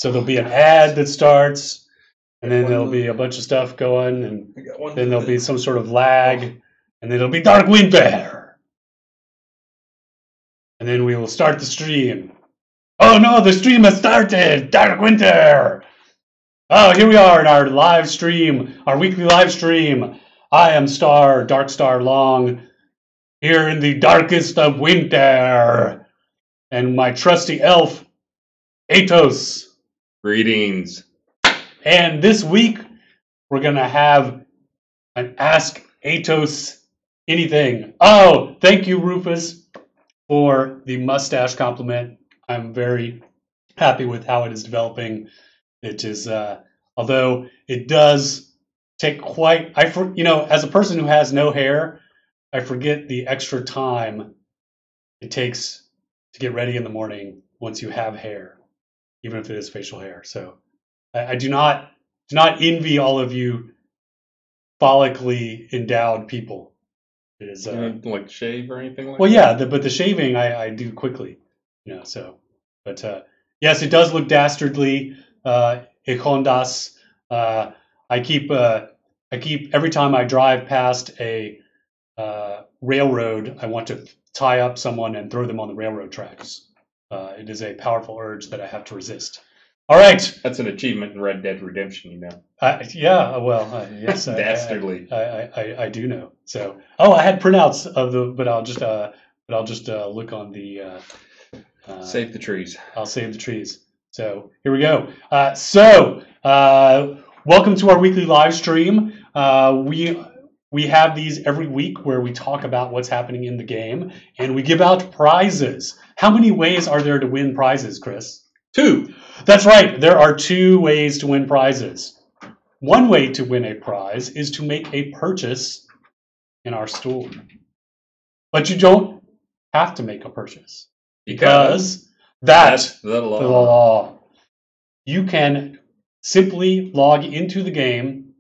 So there'll be an ad that starts, and then there'll be a bunch of stuff going, and then there'll be some sort of lag, and then it'll be Dark Winter. And then we will start the stream. Oh no, the stream has started! Dark Winter! Oh, here we are in our live stream, our weekly live stream. I am Dark Star Long, here in the darkest of winter. And my trusty elf, Atos. Greetings. And this week, we're going to have an Ask Atos Anything. Oh, thank you, Rufus, for the mustache compliment. I'm very happy with how it is developing. It is, although it does take quite, as a person who has no hair, I forget the extra time it takes to get ready in the morning once you have hair, even if it is facial hair. So I do not envy all of you follically endowed people. It is like shave or anything like that? Well, yeah, but the shaving I do quickly, so. But yes, it does look dastardly. Econdas. I keep every time I drive past a railroad, I want to tie up someone and throw them on the railroad tracks. It is a powerful urge that I have to resist. All right. That's an achievement in Red Dead Redemption, Yeah, well, yes. Dastardly. I do know. So, I had printouts of the, but I'll just look on the. Save the trees. I'll save the trees. So here we go. Welcome to our weekly live stream. We have these every week where we talk about what's happening in the game and we give out prizes. How many ways are there to win prizes, Chris? 2. That's right. There are 2 ways to win prizes. One way to win a prize is to make a purchase in our store. But you don't have to make a purchase because that's the law. You can simply log into the game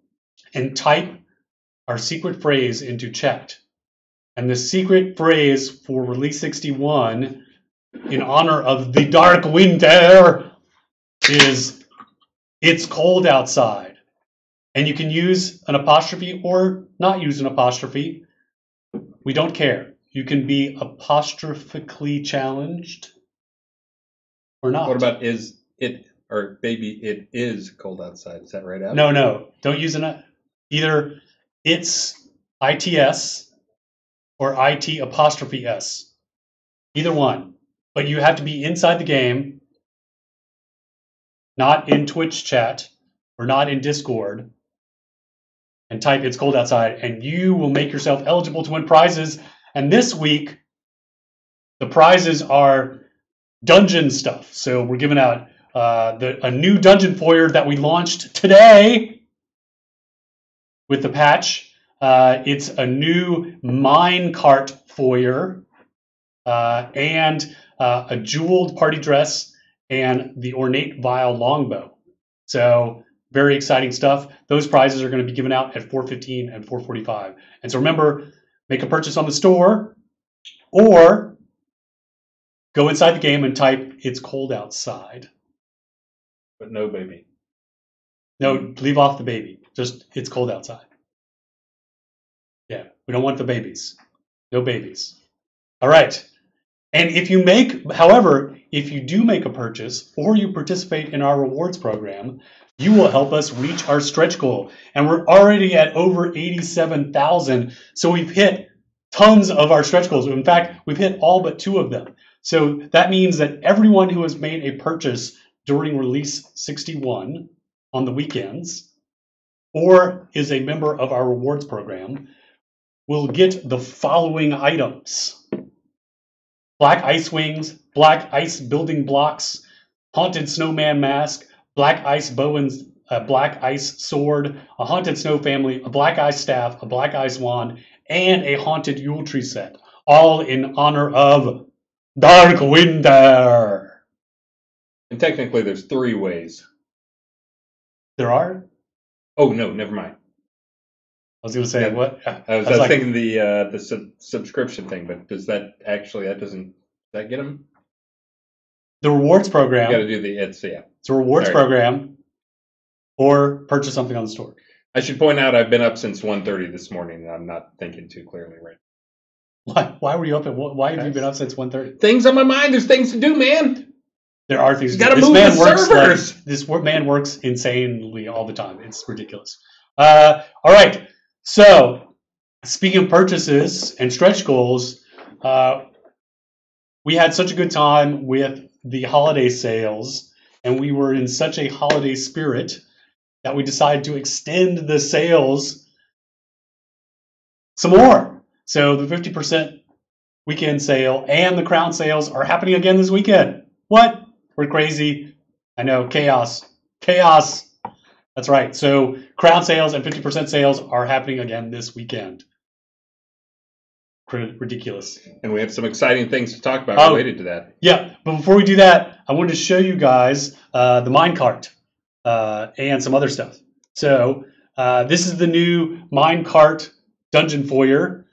and type our secret phrase into chat. And the secret phrase for Release 61 in honor of the Dark Winter is "It's cold outside." And you can use an apostrophe or not use an apostrophe. We don't care. You can be apostrophically challenged or not. What about is it, or baby, it is cold outside? Is that right out? No. Don't use either it's ITS or IT apostrophe S. Either one. But you have to be inside the game, not in Twitch chat or not in Discord, and type "It's cold outside," and you will make yourself eligible to win prizes. And this week, the prizes are dungeon stuff. So we're giving out a new dungeon foyer that we launched today with the patch. It's a new Minecart foyer and a jeweled party dress and the ornate vial longbow. So very exciting stuff. Those prizes are going to be given out at 4:15 and 4:45. And so remember, make a purchase on the store or go inside the game and type "It's cold outside." But no baby. No, leave off the baby. Just "It's cold outside." Yeah, we don't want the babies. No babies. All right. And if you do make a purchase or you participate in our rewards program, you will help us reach our stretch goal. And we're already at over 87,000. So we've hit tons of our stretch goals. In fact, we've hit all but 2 of them. So that means that everyone who has made a purchase during Release 61 on the weekends or is a member of our rewards program will get the following items: Black Ice Wings, Black Ice Building Blocks, Haunted Snowman Mask, Black Ice Bow and Black Ice Sword, a Haunted Snow Family, a Black Ice Staff, a Black Ice Wand, and a Haunted Yule Tree set, all in honor of Dark Winter. And technically there's 3 ways. There are? Oh, no, never mind. I was going to say, what? I was thinking the subscription thing, but does that get them? the rewards You got to program. do the it's yeah. It's a rewards Sorry. program, or purchase something on the store. I should point out I've been up since 1:30 this morning, and I'm not thinking too clearly right now. Why were you up why have you been up since 1:30? Things on my mind. There's things to do, man. There are things to do. Gotta This move man the works servers. this man works insanely all the time. It's ridiculous. All right. So, speaking of purchases and stretch goals, we had such a good time with the holiday sales, and we were in such a holiday spirit that we decided to extend the sales some more. So the 50% weekend sale and the crown sales are happening again this weekend. What? We're crazy. I know. Chaos. Chaos. That's right. So crown sales and 50% sales are happening again this weekend. Ridiculous. And we have some exciting things to talk about related to that. Yeah, but before we do that, I wanted to show you guys the Minecart and some other stuff. So this is the new Minecart Dungeon Foyer.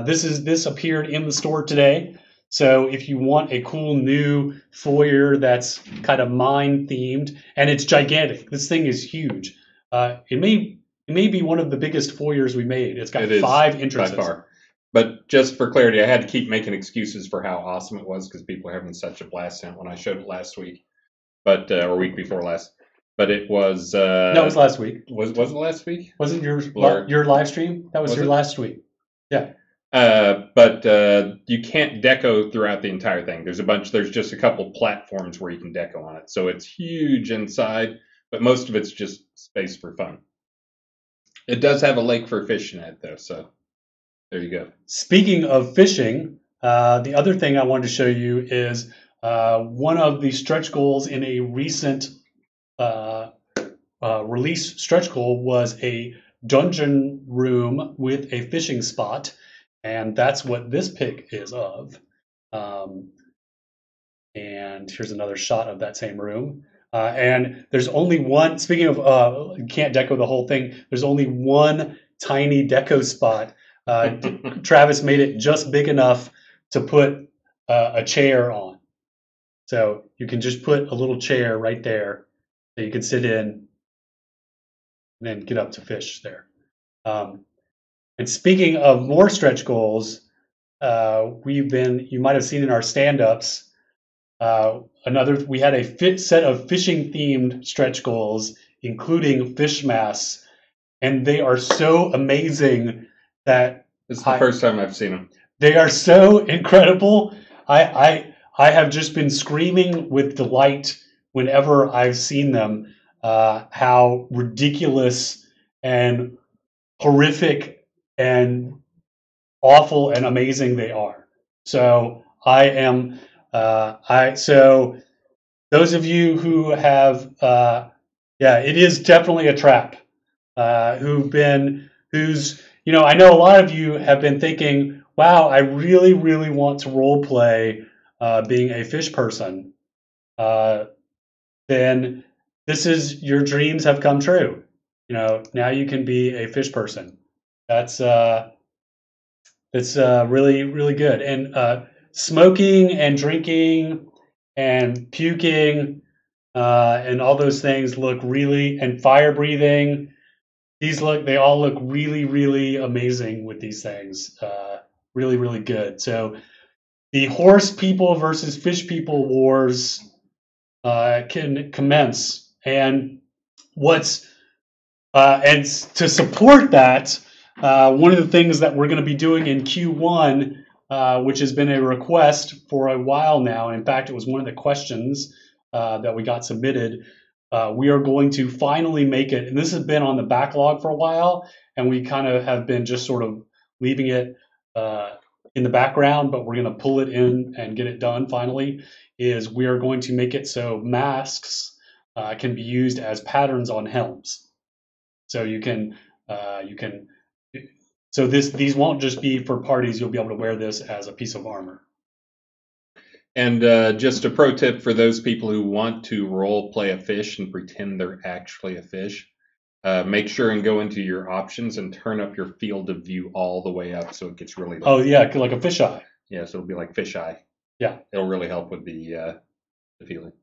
This appeared in the store today. So if you want a cool new foyer that's kind of mine themed, and it's gigantic. This thing is huge. It may be one of the biggest foyers we made. It's got 5 entrances. By far. But just for clarity, I had to keep making excuses for how awesome it was because people are having such a blast in it when I showed it last week, or week before last. But it was. No, it was last week. Was it last week? Wasn't your live stream? That was your last week. Yeah. But you can't deco throughout the entire thing. There's just a couple platforms where you can deco on it. So it's huge inside, but most of it's just space for fun. It does have a lake for fish in it, though, so there you go. Speaking of fishing, the other thing I wanted to show you is one of the stretch goals in a recent release stretch goal was a dungeon room with a fishing spot, and that's what this pic is of. And here's another shot of that same room. And there's only one, speaking of you can't deco the whole thing, there's only one tiny deco spot. Travis made it just big enough to put a chair on. So you can just put a little chair right there that you can sit in and then get up to fish there. And speaking of more stretch goals, you might have seen in our stand-ups, we had a set of fishing themed stretch goals, including fish masks, and they are so amazing that it's the first time I've seen them. They are so incredible. I have just been screaming with delight whenever I've seen them, how ridiculous and horrific and awful and amazing they are. So so those of you who have, it is definitely a trap. I know a lot of you have been thinking, wow, I really, really want to role play being a fish person. Then your dreams have come true. Now you can be a fish person. That's really, really good. And smoking and drinking and puking and all those things and fire breathing. They all look really, really amazing with these things. Really, really good. So the horse people versus fish people wars can commence. And and to support that, one of the things that we're going to be doing in Q1, which has been a request for a while now, in fact, it was one of the questions that we got submitted. We are going to finally make it, and this has been on the backlog for a while, and we kind of have been just sort of leaving it in the background, but we're going to pull it in and get it done finally, is we are going to make it so masks can be used as patterns on helms. So these won't just be for parties, you'll be able to wear this as a piece of armor. And just a pro tip for those people who want to role play a fish and pretend they're actually a fish, make sure and go into your options and turn up your field of view all the way up so it gets really light. Oh yeah, like a fisheye. Yeah, so it'll be like fisheye. Yeah. It'll really help with the the feeling.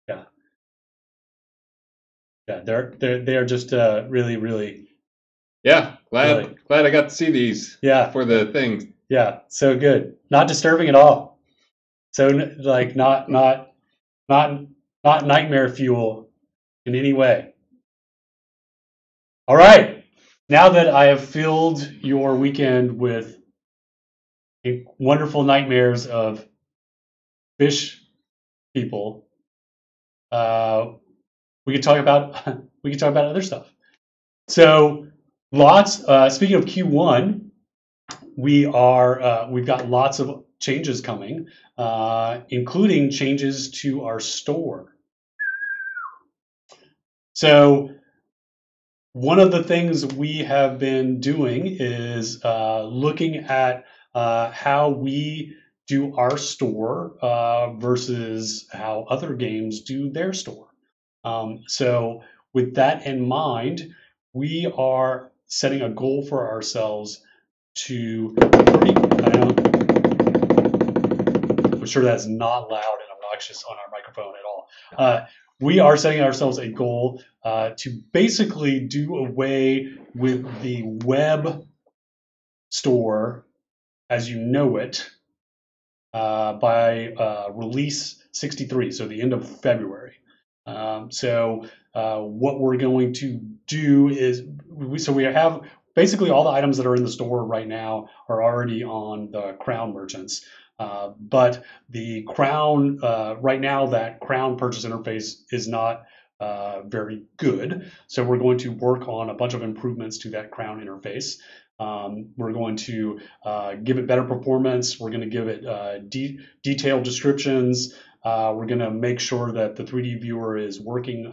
Yeah. Yeah, they are just really, really. Yeah, Really. glad I got to see these. Yeah. For the thing. Yeah, so good. Not disturbing at all. So like not nightmare fuel in any way. All right. Now that I have filled your weekend with wonderful nightmares of fish people, we could talk about other stuff. So lots. Speaking of Q1, we've got lots of changes coming, including changes to our store. So one of the things we have been doing is looking at how we do our store versus how other games do their store. So with that in mind, we are setting a goal for ourselves to I'm sure that's not loud and obnoxious on our microphone at all. We are setting ourselves a goal to basically do away with the web store as you know it by release 63, so the end of February. So what we're going to do is, we have basically all the items that are in the store right now are already on the Crown merchants. But the Crown, right now, that Crown purchase interface is not very good. So we're going to work on a bunch of improvements to that Crown interface. We're going to give it better performance. We're going to give it detailed descriptions. We're going to make sure that the 3D viewer is working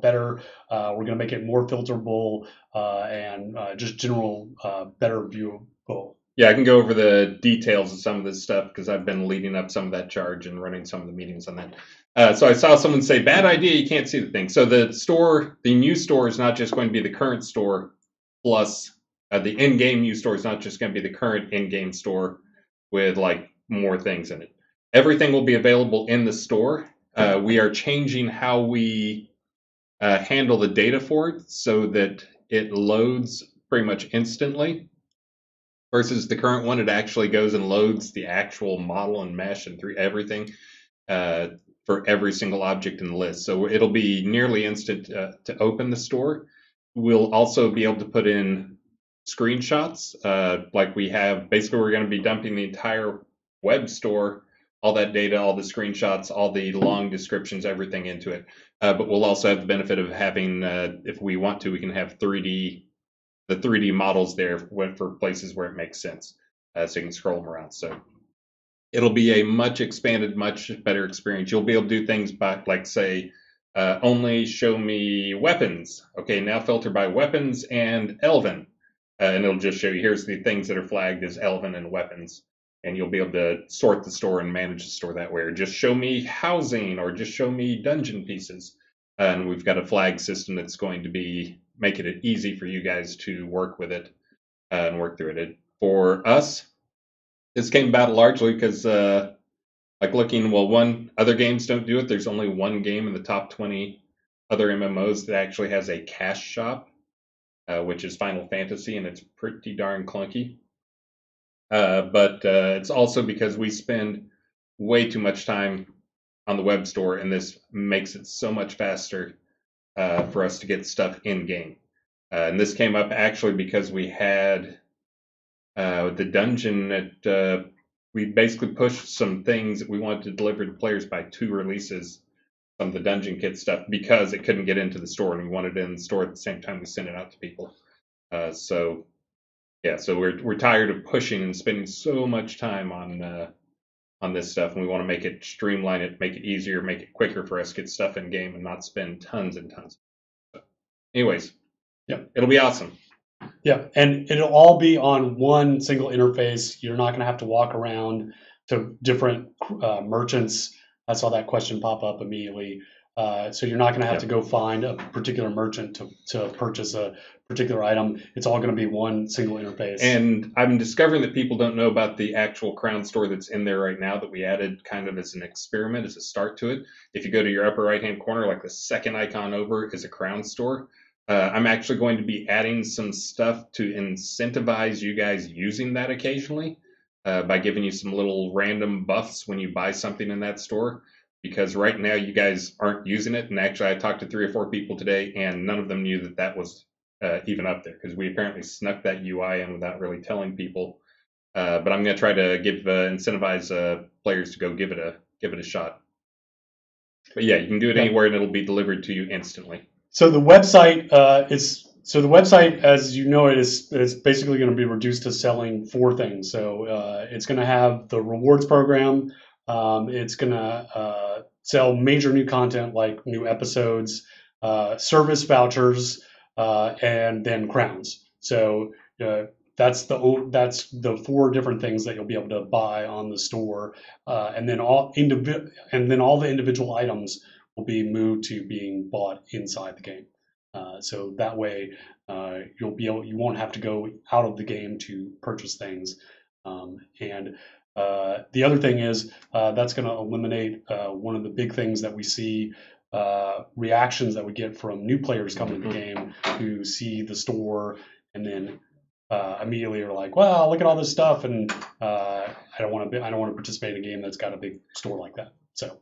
better. We're going to make it more filterable and just general better viewable. Yeah, I can go over the details of some of this stuff because I've been leading up some of that charge and running some of the meetings on that. So I saw someone say, bad idea, you can't see the thing. So the new store is not just going to be the current store plus the in-game new store is not just going to be the current in-game store with like more things in it. Everything will be available in the store. We are changing how we handle the data for it so that it loads pretty much instantly. Versus the current one, it actually goes and loads the actual model and mesh and through everything for every single object in the list. So it'll be nearly instant to open the store. We'll also be able to put in screenshots like we have. Basically, we're going to be dumping the entire web store, all that data, all the screenshots, all the long descriptions, everything into it. But we'll also have the benefit of having, if we want to, we can have the 3D models there for places where it makes sense, so you can scroll them around. So it'll be a much expanded, much better experience. You'll be able to do things by, like, say, only show me weapons. Okay, now filter by weapons and Elven. And it'll just show you, here's the things that are flagged as Elven and weapons. And you'll be able to sort the store and manage the store that way. Or just show me housing, or just show me dungeon pieces. And we've got a flag system that's going to be making it easy for you guys to work with it and work through it. For us, this came about largely because, like looking, other games don't do it. There's only one game in the top 20 other MMOs that actually has a cash shop, which is Final Fantasy, and it's pretty darn clunky. But it's also because we spend way too much time on the web store, and this makes it so much faster for us to get stuff in game. And this came up actually because we had the dungeon that we basically pushed some things that we wanted to deliver to players by 2 releases, some of the dungeon kit stuff, because it couldn't get into the store, and we wanted it in the store at the same time we sent it out to people. So we're tired of pushing and spending so much time on this stuff, and we want to make it, streamline it, make it easier, make it quicker for us to get stuff in game and not spend tons and tons. So, anyways, yeah, it'll be awesome. Yeah, and it'll all be on one single interface. You're not going to have to walk around to different merchants. I saw that question pop up immediately. So you're not going to have Yep. to go find a particular merchant to purchase a particular item. It's all going to be one single interface. And I'm discovering that people don't know about the actual crown store that's in there right now that we added kind of as an experiment, as a start to it. If you go to your upper right-hand corner, like the second icon over is a crown store. I'm actually going to be adding some stuff to incentivize you guys using that occasionally by giving you some little random buffs when you buy something in that store. Because right now you guys aren't using it. And actually, I talked to 3 or 4 people today, and none of them knew that that was even up there because we apparently snuck that UI in without really telling people. But I'm going to try to incentivize players to go give it a shot. But yeah, you can do it anywhere, and it'll be delivered to you instantly. So the website as you know it, is basically going to be reduced to selling 4 things. So it's going to have the rewards program. It's going to sell major new content like new episodes, service vouchers, and then crowns. So that's the 4 different things that you'll be able to buy on the store, and then all the individual items will be moved to being bought inside the game. So that way, you won't have to go out of the game to purchase things. And the other thing is that's going to eliminate one of the big things that we see, reactions that we get from new players coming to the game who see the store and then immediately are like, "Well, look at all this stuff," and I don't want to participate in a game that's got a big store like that. So,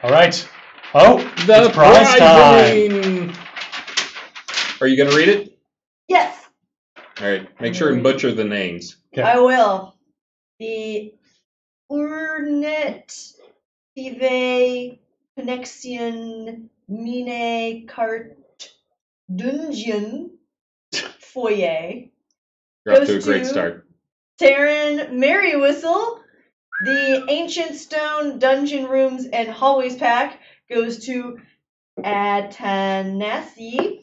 all right. Oh, the it's prize time. Are you going to read it? Yes. All right. Make sure and butcher the names. Okay. I will. The Urnet Tive Connexion Minecart Dungeon Foyer. You're off Goes to a great to- start. Taryn Merrywhistle. The Ancient Stone Dungeon Rooms and Hallways pack goes to Atanasi.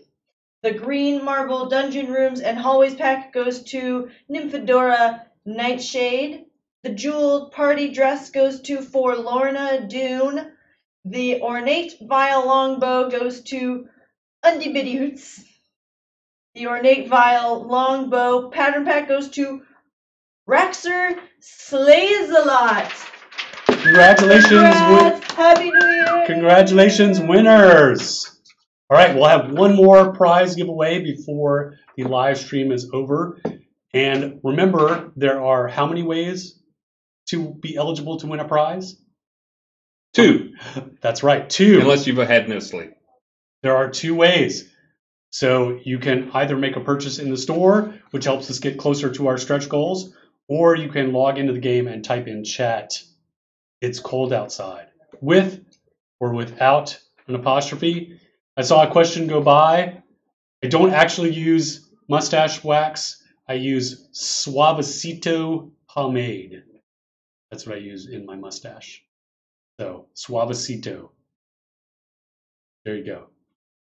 The Green Marble Dungeon Rooms and Hallways pack goes to Nymphadora Nightshade. The Jeweled Party Dress goes to Forlorna Dune. The Ornate Vial Longbow goes to Undibidihoots. The Ornate Vial Longbow Pattern Pack goes to Raxer Slays-a-Lot. Congratulations. Happy New Year! Congratulations, winners. All right, we'll have one more prize giveaway before the live stream is over. And remember, there are how many ways to be eligible to win a prize? 2. That's right, 2. Unless you've had no sleep. There are 2 ways. So you can either make a purchase in the store, which helps us get closer to our stretch goals, or you can log into the game and type in chat, "It's cold outside," with or without an apostrophe. I saw a question go by. I don't actually use mustache wax. I use Suavecito pomade. That's what I use in my mustache. So, Suavecito. There you go.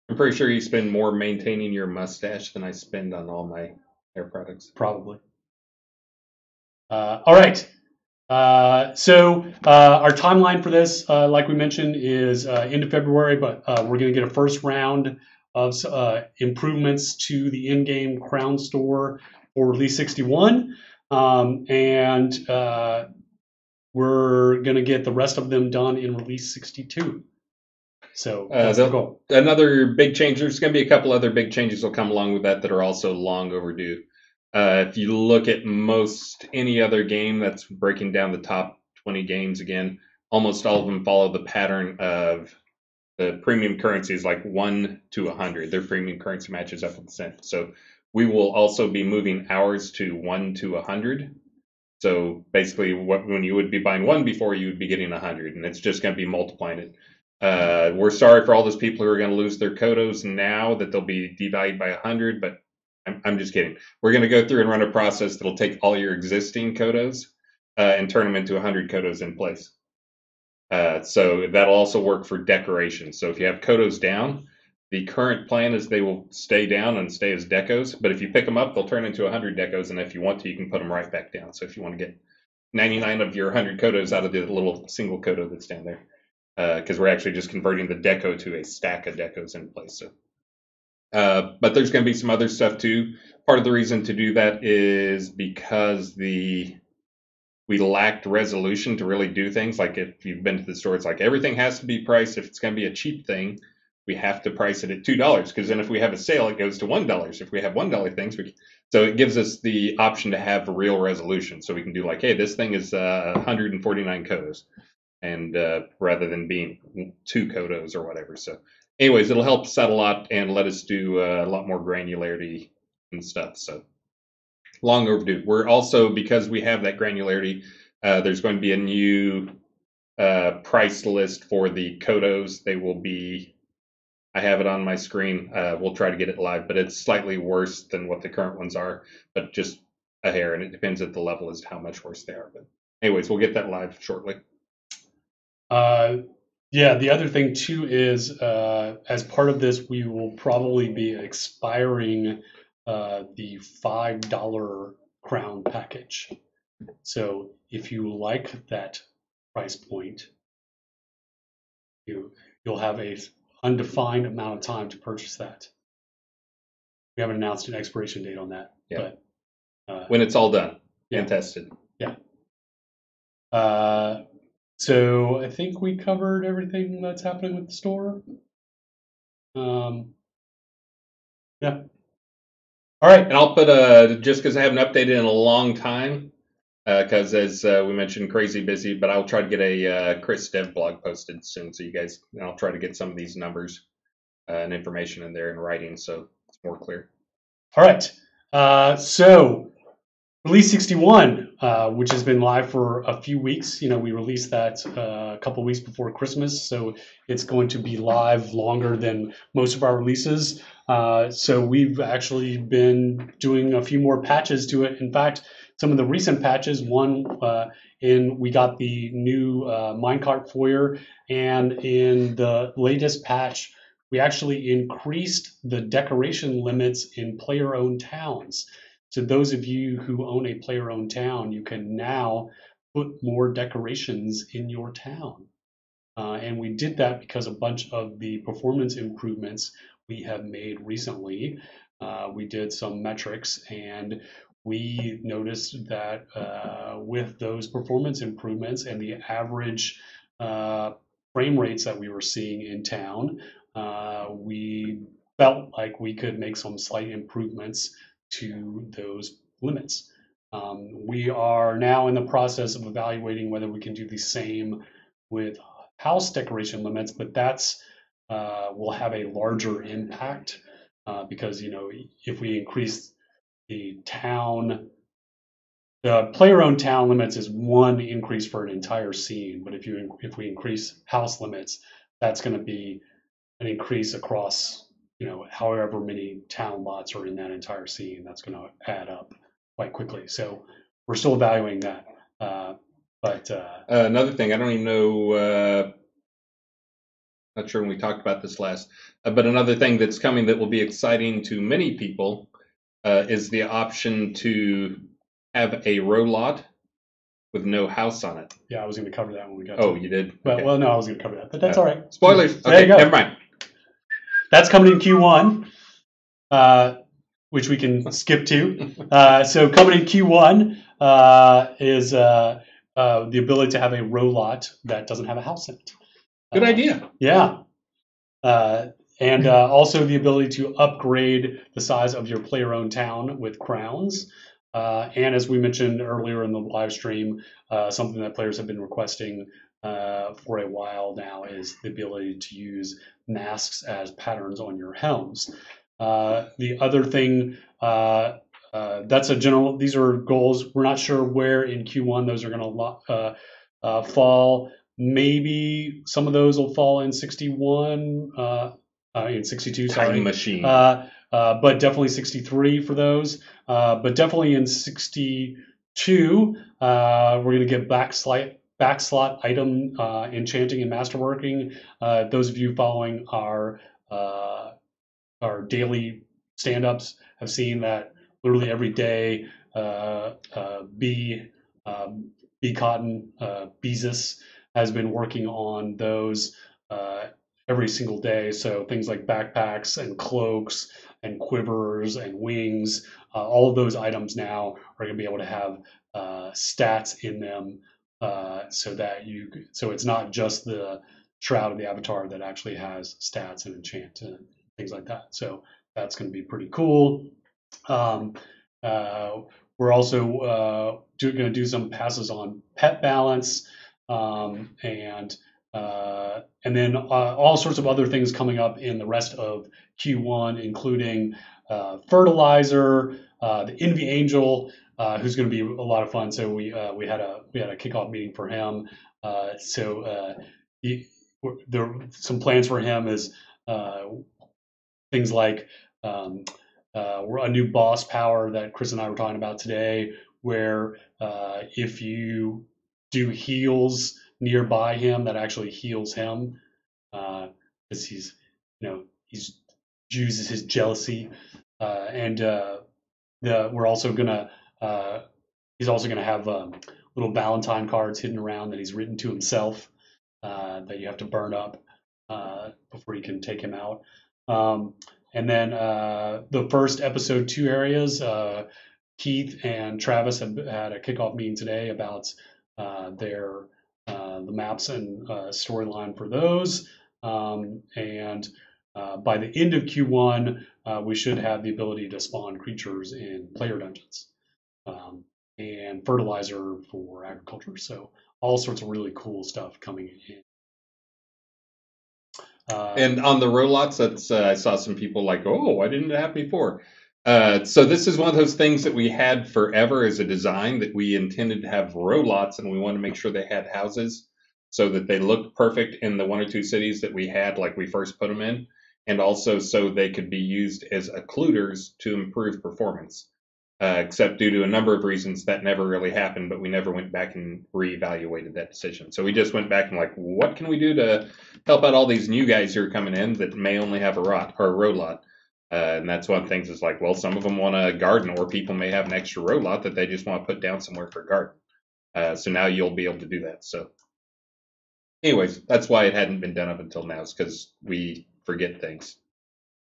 I'm pretty sure you spend more maintaining your mustache than I spend on all my hair products. Probably. All right. So our timeline for this, like we mentioned, is end of February, but we're going to get a first round of improvements to the in-game crown store for release 61, and we're going to get the rest of them done in release 62. So that's the goal. Another big change. There's going to be a couple other big changes that will come along with that are also long overdue. If you look at most any other game that's breaking down the top 20 games again, almost all of them follow the pattern of the premium currencies, like 1 to 100. Their premium currency matches up with the cent. So we will also be moving ours to 1 to 100. So basically, when you would be buying 1 before, you would be getting 100, and it's just going to be multiplying it. We're sorry for all those people who are going to lose their kodos now that they'll be devalued by 100, but I'm just kidding. We're going to go through and run a process that'll take all your existing kodos and turn them into 100 kodos in place. So that'll also work for decorations. So if you have kodos down, the current plan is they will stay down and stay as decos. But if you pick them up, they'll turn into 100 decos. And if you want to, you can put them right back down. So if you want to get 99 of your 100 kodos out of the little single kodo that's down there. because we're actually just converting the deco to a stack of decos in place. So, but there's going to be some other stuff too. Part of the reason to do that is because we lacked resolution to really do things. Like if you've been to the store, it's like everything has to be priced. If it's going to be a cheap thing, we have to price it at $2, because then if we have a sale, it goes to $1. If we have $1 things, so it gives us the option to have real resolution. So we can do like, hey, this thing is 149 kodos, and rather than being 2 kodos or whatever. So, anyways, it'll help set a lot and let us do a lot more granularity and stuff. So, long overdue. We're also, because we have that granularity, there's going to be a new price list for the kodos. They will be, I have it on my screen. We'll try to get it live, but it's slightly worse than what the current ones are, but just a hair, and it depends at the level as to how much worse they are. But anyways, we'll get that live shortly. Yeah, the other thing too is as part of this, we will probably be expiring the $5 crown package. So if you like that price point, you'll have a undefined amount of time to purchase that. We haven't announced an expiration date on that. Yeah. But when it's all done yeah. and tested. Yeah. So I think we covered everything that's happening with the store. Yeah. All right. And I'll put just because I haven't updated in a long time, because as we mentioned, crazy busy, but I'll try to get a Chris Dev blog posted soon, so you guys, and I'll try to get some of these numbers and information in there in writing, so it's more clear. All right. So Release 61, which has been live for a few weeks. We released that a couple weeks before Christmas, so it's going to be live longer than most of our releases. So we've actually been doing a few more patches to it. In fact, some of the recent patches, we got the new Minecart foyer, and in the latest patch, we actually increased the decoration limits in player-owned towns. So those of you who own a player-owned town, you can now put more decorations in your town. And we did that because a bunch of the performance improvements we have made recently. We did some metrics, and we noticed that with those performance improvements and the average frame rates that we were seeing in town, we felt like we could make some slight improvements to those limits. We are now in the process of evaluating whether we can do the same with house decoration limits, but that's will have a larger impact because if we increase the player-owned town limits is one increase for an entire scene, but if we increase house limits, that's going to be an increase across however many town lots are in that entire scene. That's going to add up quite quickly. So we're still evaluating that. But another thing, I don't even know, not sure when we talked about this last, but another thing that's coming that will be exciting to many people is the option to have a row lot with no house on it. Yeah, I was going to cover that when we got to it. You did? Okay. Well, no, I was going to cover that, but that's all right. Spoilers. There you go. Never mind. That's coming in Q1, which we can skip to. So coming in Q1 is the ability to have a row lot that doesn't have a house in it. Good idea. Yeah. And also the ability to upgrade the size of your player-owned town with crowns. And as we mentioned earlier in the live stream, something that players have been requesting for a while now is the ability to use masks as patterns on your helms. The other thing, that's a general, these are goals. We're not sure where in Q1 those are going to fall. Maybe some of those will fall in 61, in 62, sorry. Time machine. But definitely 63 for those. But definitely in 62, we're going to get backslot item enchanting and masterworking. Those of you following our daily stand-ups have seen that literally every day, bee cotton, Beezus has been working on those every single day. So things like backpacks and cloaks and quivers and wings, all of those items now are going to be able to have stats in them, so it's not just the shroud of the avatar that actually has stats and enchant and things like that. So that's going to be pretty cool. We're also going to do some passes on pet balance, and then all sorts of other things coming up in the rest of Q1, including fertilizer, the Envy Angel, who's going to be a lot of fun. So we had a kickoff meeting for him. Some plans for him is things like a new boss power that Chris and I were talking about today, where if you do heals nearby him, that actually heals him, because he's uses his jealousy, and we're also gonna he's also gonna have little Valentine cards hidden around that he's written to himself, that you have to burn up before you can take him out. And then the first episode 2 areas, Keith and Travis have had a kickoff meeting today about the maps and storyline for those. And by the end of Q1, we should have the ability to spawn creatures in player dungeons, and fertilizer for agriculture. So all sorts of really cool stuff coming in. And on the roll-lots, that's I saw some people like, oh, why didn't it happen before? So this is one of those things that we had forever as a design, that we intended to have roll-lots, and we wanted to make sure they had houses so that they looked perfect in the 1 or 2 cities that we had, like we first put them in, and also so they could be used as occluders to improve performance. Except due to a number of reasons, that never really happened, but we never went back and reevaluated that decision. So we just went back and like, what can we do to help out all these new guys who are coming in that may only have a road lot? And that's one of the things is like, well, some of them want a garden, or people may have an extra road lot that they just want to put down somewhere for a garden. So now you'll be able to do that. So anyways, that's why it hadn't been done up until now, is because we forget things,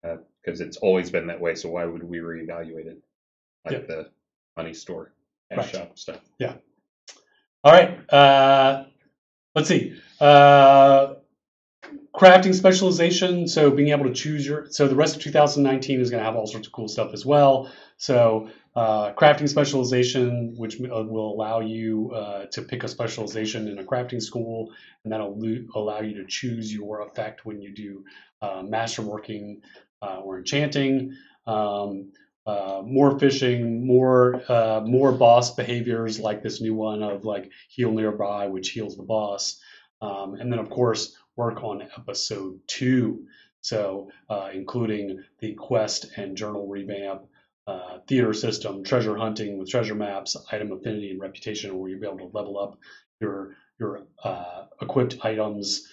because it's always been that way. So why would we reevaluate it? Like the money store, cash shop stuff. Yeah. All right. Let's see. Crafting specialization. So being able to choose the rest of 2019 is going to have all sorts of cool stuff as well. So crafting specialization, which will allow you to pick a specialization in a crafting school, and that'll allow you to choose your effect when you do masterworking or enchanting. More fishing, more boss behaviors, like this new one of like heal nearby, which heals the boss, and then of course work on episode 2. So including the quest and journal revamp, theater system, treasure hunting with treasure maps, item affinity and reputation, where you'll be able to level up your equipped items.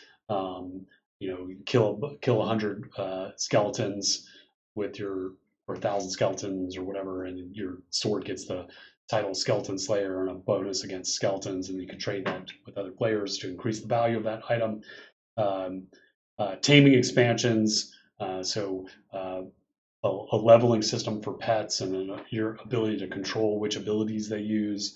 Kill 100 skeletons with your, or 1,000 skeletons or whatever, and your sword gets the title Skeleton Slayer and a bonus against skeletons, and you can trade that with other players to increase the value of that item. Taming expansions, so a leveling system for pets, and then your ability to control which abilities they use,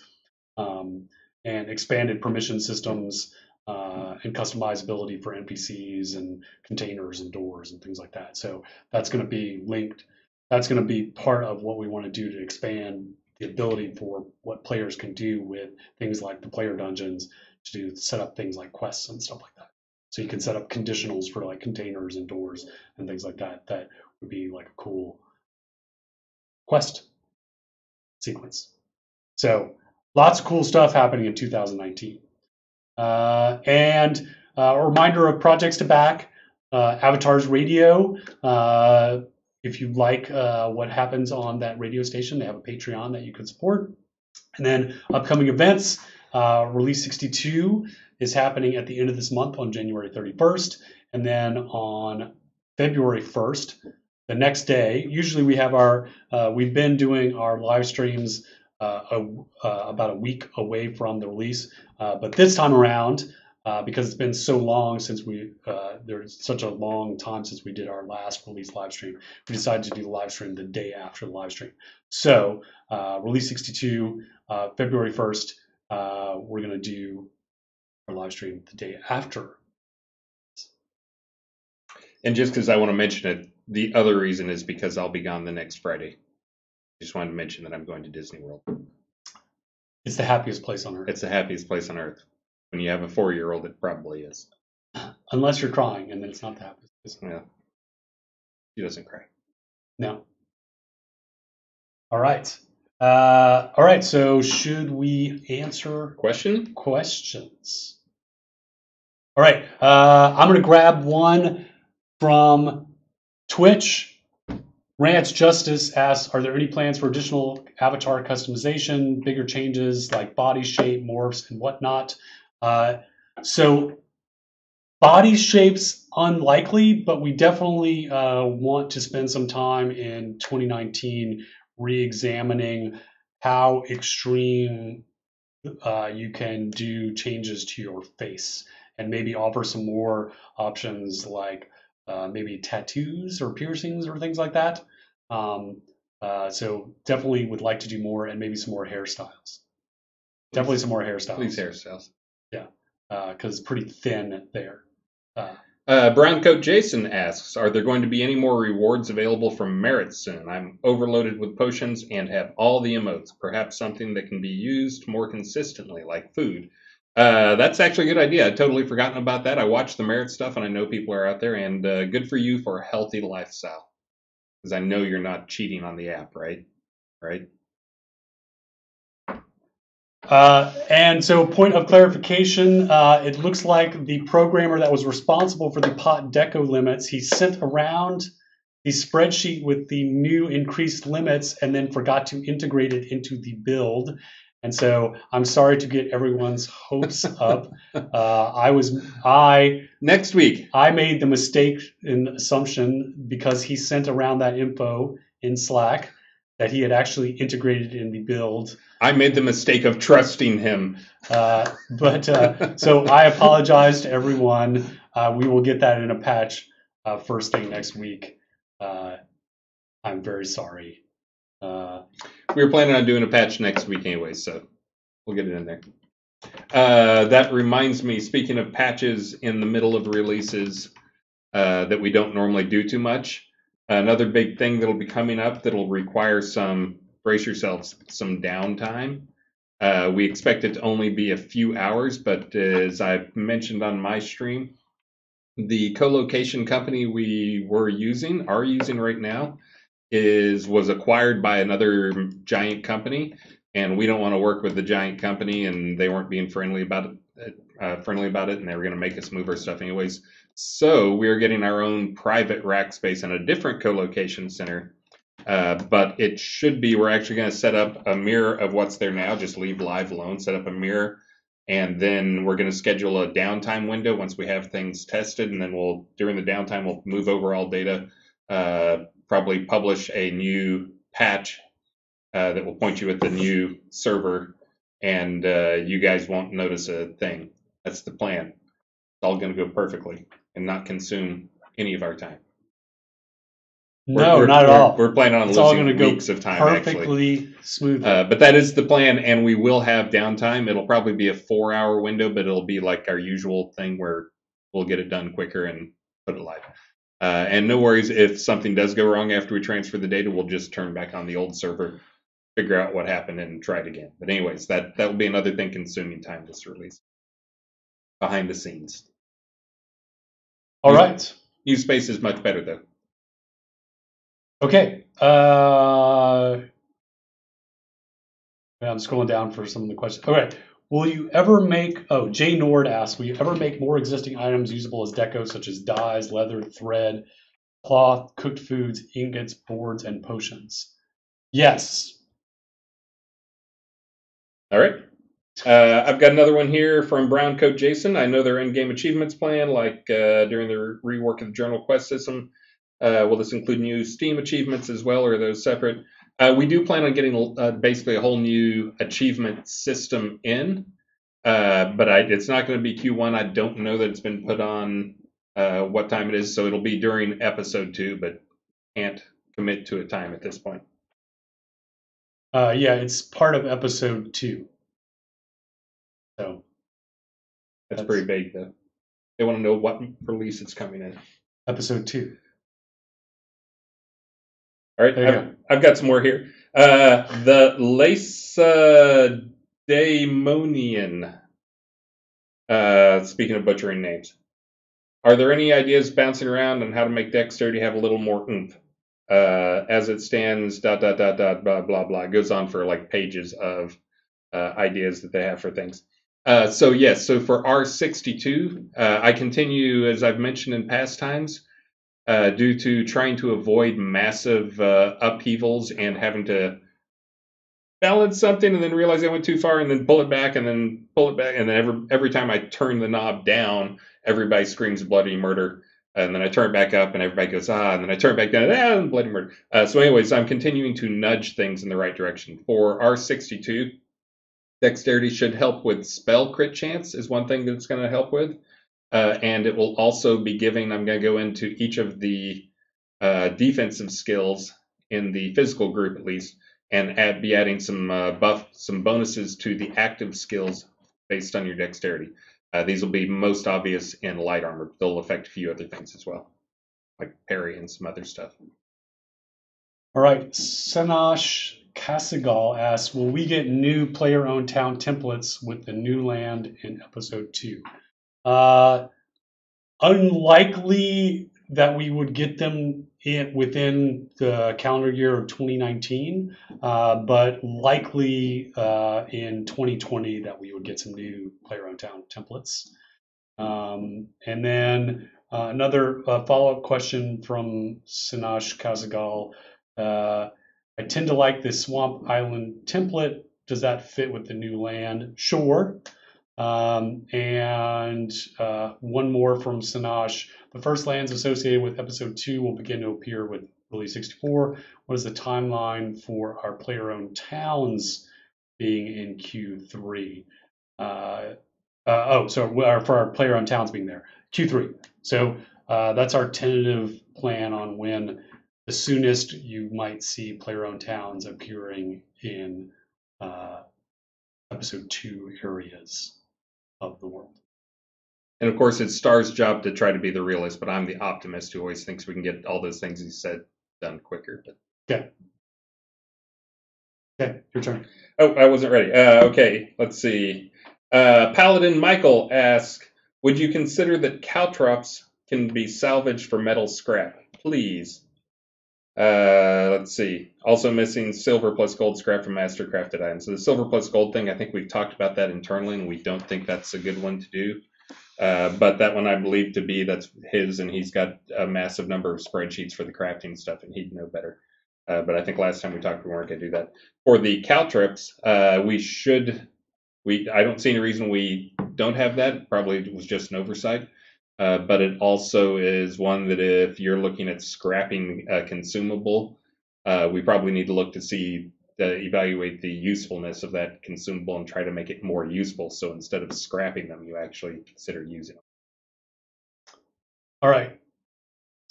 and expanded permission systems, and customizability for NPCs and containers and doors and things like that. So that's going to be linked. That's going to be part of what we want to do to expand the ability for what players can do with things like the player dungeons, to set up things like quests and stuff like that. So you can set up conditionals for like containers and doors and things like that. That would be like a cool quest sequence. So lots of cool stuff happening in 2019. And a reminder of projects to back. Avatars Radio. If you like what happens on that radio station, they have a Patreon that you can support. And then upcoming events. Release 62 is happening at the end of this month on January 31st. And then on February 1st, the next day, usually we have we've been doing our live streams about a week away from the release. But this time around, because it's been so long since there's such a long time since we did our last release live stream. We decided to do the live stream the day after the live stream. So release 62, February 1st, we're going to do our live stream the day after. And just because I want to mention it, the other reason is because I'll be gone the next Friday. Just wanted to mention that I'm going to Disney World. It's the happiest place on earth. It's the happiest place on earth. When you have a 4-year-old, it probably is. Unless you're crying, and then it's not the happiest place. Yeah. She doesn't cry. No. All right. All right. So should we answer questions? All right. I'm going to grab one from Twitch. Rants Justice asks, are there any plans for additional avatar customization, bigger changes like body shape, morphs, and whatnot? So body shapes unlikely, but we definitely want to spend some time in 2019 re-examining how extreme you can do changes to your face, and maybe offer some more options like maybe tattoos or piercings or things like that. So definitely would like to do more, and maybe some more hairstyles. Definitely some more hairstyles. Please hairstyles. Yeah, because it's pretty thin there. Brown Coat Jason asks, are there going to be any more rewards available from Merit soon? I'm overloaded with potions and have all the emotes. Perhaps something that can be used more consistently, like food. That's actually a good idea. I'd totally forgotten about that. I watch the Merit stuff, and I know people are out there, and good for you for a healthy lifestyle. Because I know you're not cheating on the app, right? Right? And so, point of clarification, it looks like the programmer that was responsible for the pot deco limits, he sent around the spreadsheet with the new increased limits and then forgot to integrate it into the build. And so I'm sorry to get everyone's hopes up. Next week. I made the mistake in assumption because he sent around that info in Slack that he had actually integrated in the build. I made the mistake of trusting him. So I apologize to everyone. We will get that in a patch first thing next week. I'm very sorry. We were planning on doing a patch next week anyway, so we'll get it in there. That reminds me, speaking of patches in the middle of releases that we don't normally do too much, another big thing that'll be coming up that'll require brace yourselves, some downtime. We expect it to only be a few hours, but as I've mentioned on my stream, the co-location company we are using right now, was acquired by another giant company, and we don't want to work with the giant company, and they weren't being friendly about it, and they were going to make us move our stuff anyways. So we are getting our own private rack space in a different co-location center. But it should be, we're actually going to set up a mirror of what's there now, just leave live alone, set up a mirror, and then we're going to schedule a downtime window once we have things tested, and then during the downtime, we'll move over all data, probably publish a new patch that will point you at the new server, and you guys won't notice a thing. That's the plan. It's all going to go perfectly and not consume any of our time. No, not at all. We're planning on losing weeks of time, perfectly smooth. But that is the plan, and we will have downtime. It'll probably be a 4-hour window, but it'll be like our usual thing where we'll get it done quicker and put it live. And no worries, if something does go wrong after we transfer the data, we'll just turn back on the old server, figure out what happened, and try it again. But anyways, that will be another thing consuming time this release. Behind the scenes. All right. Use space is much better, though. Okay. I'm scrolling down for some of the questions. All right. Will you ever make, Jay Nord asks, will you ever make more existing items usable as deco, such as dyes, leather, thread, cloth, cooked foods, ingots, boards, and potions? Yes. All right. I've got another one here from Brown Coat Jason. I know their in-game achievements plan, like during the rework of the Journal Quest system. Will this include new Steam achievements as well, or are those separate? We do plan on getting basically a whole new achievement system in. But it's not going to be Q1. I don't know that it's been put on what time it is, so it'll be during episode 2, but can't commit to a time at this point. Yeah, it's part of episode 2. So That's pretty vague, though. They want to know what release it's coming in. episode 2. All right, I've got some more here. The Lacedaemonian. Speaking of butchering names, are there any ideas bouncing around on how to make Dexterity have a little more oomph? As it stands, ... blah blah blah. It goes on for like pages of ideas that they have for things. So yes, so for R62, I continue, as I've mentioned in past times, due to trying to avoid massive upheavals and having to balance something and then realize I went too far and then pull it back and then pull it back, and then every time I turn the knob down, everybody screams bloody murder. And then I turn it back up and everybody goes, and then I turn it back down, and bloody murder. So anyways, I'm continuing to nudge things in the right direction. For R62, Dexterity should help with spell crit chance is one thing that it's going to help with. And it will also be giving, I'm going to go into each of the defensive skills in the physical group at least, and be adding some some bonuses to the active skills based on your Dexterity. These will be most obvious in light armor. They'll affect a few other things as well, like parry and some other stuff. All right, Sanash Kasigal asks, will we get new player-owned town templates with the new land in episode 2? Unlikely that we would get them within the calendar year of 2019, but likely in 2020 that we would get some new player-owned town templates. And then another follow-up question from Sanash Kazagal. I tend to like the Swamp Island template. Does that fit with the new land? Sure. And one more from Sanash. The first lands associated with episode 2 will begin to appear with release 64. What is the timeline for our player-owned towns being in Q3? For our player-owned towns being there, Q3. So that's our tentative plan on when the soonest you might see player-owned towns appearing in episode 2 areas of the world. And of course, it's Star's job to try to be the realist, but I'm the optimist who always thinks we can get all those things he said done quicker. Okay. Okay, your turn. Oh, I wasn't ready. Okay, let's see. Paladin Michael asks, would you consider that caltrops can be salvaged for metal scrap? Please. Let's see. Also missing silver plus gold scrap from mastercrafted items. So the silver plus gold thing, I think we've talked about that internally, and we don't think that's a good one to do. But that one I believe to be that's his, and he's got a massive number of spreadsheets for the crafting stuff, and he'd know better. But I think last time we talked, we weren't going to do that. For the caltrops, I don't see any reason we don't have that. Probably it was just an oversight. But it also is one that if you're looking at scrapping a consumable, we probably need to look to evaluate the usefulness of that consumable and try to make it more useful. So instead of scrapping them, you actually consider using them. All right.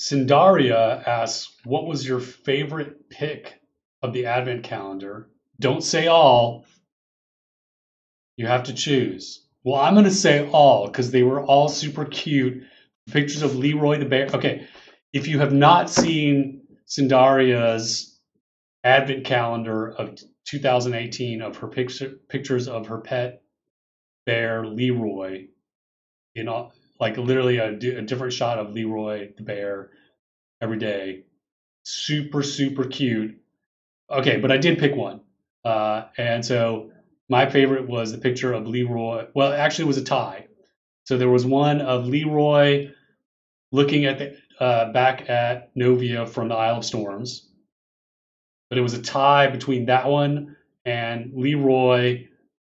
Sindaria asks, what was your favorite pick of the Advent calendar? Don't say all. You have to choose. Well, I'm going to say all because they were all super cute. Pictures of Leroy the bear. Okay, if you have not seen Sindaria's Advent calendar of 2018 of her pictures of her pet bear Leroy, literally a different shot of Leroy the bear every day. Super, super cute. Okay, but I did pick one. And so my favorite was the picture of Leroy. Well, actually, it was a tie. So there was one of Leroy looking at back at Novia from the Isle of Storms. But it was a tie between that one and Leroy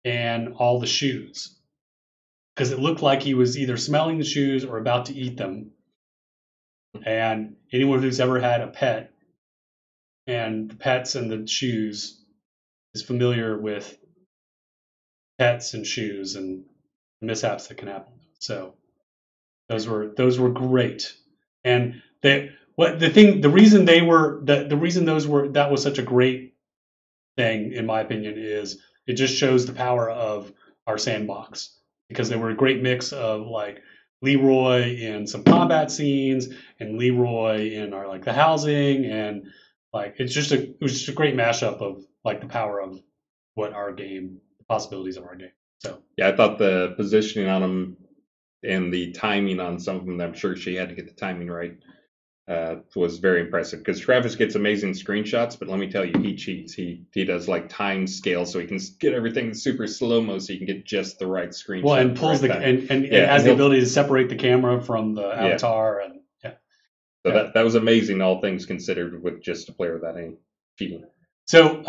and all the shoes. Because it looked like he was either smelling the shoes or about to eat them. And anyone who's ever had a pet and the pets and the shoes is familiar with pets and shoes and mishaps that can happen. So those were great. And the reason that was such a great thing, in my opinion, is it just shows the power of our sandbox, because they were a great mix of like Leroy in some combat scenes and Leroy in our like the housing, and like it was just a great mashup of like the power of what our game, the possibilities of our game. So Yeah, I thought the positioning on them and the timing on some of them, I'm sure she had to get the timing right, was very impressive. Because Travis gets amazing screenshots, but let me tell you, he cheats. He does like time scale, so he can get everything super slow-mo, so you can get just the right screenshot. well, and pulls and has the ability to separate the camera from the avatar, and so that was amazing, all things considered, with just a player without any cheating. So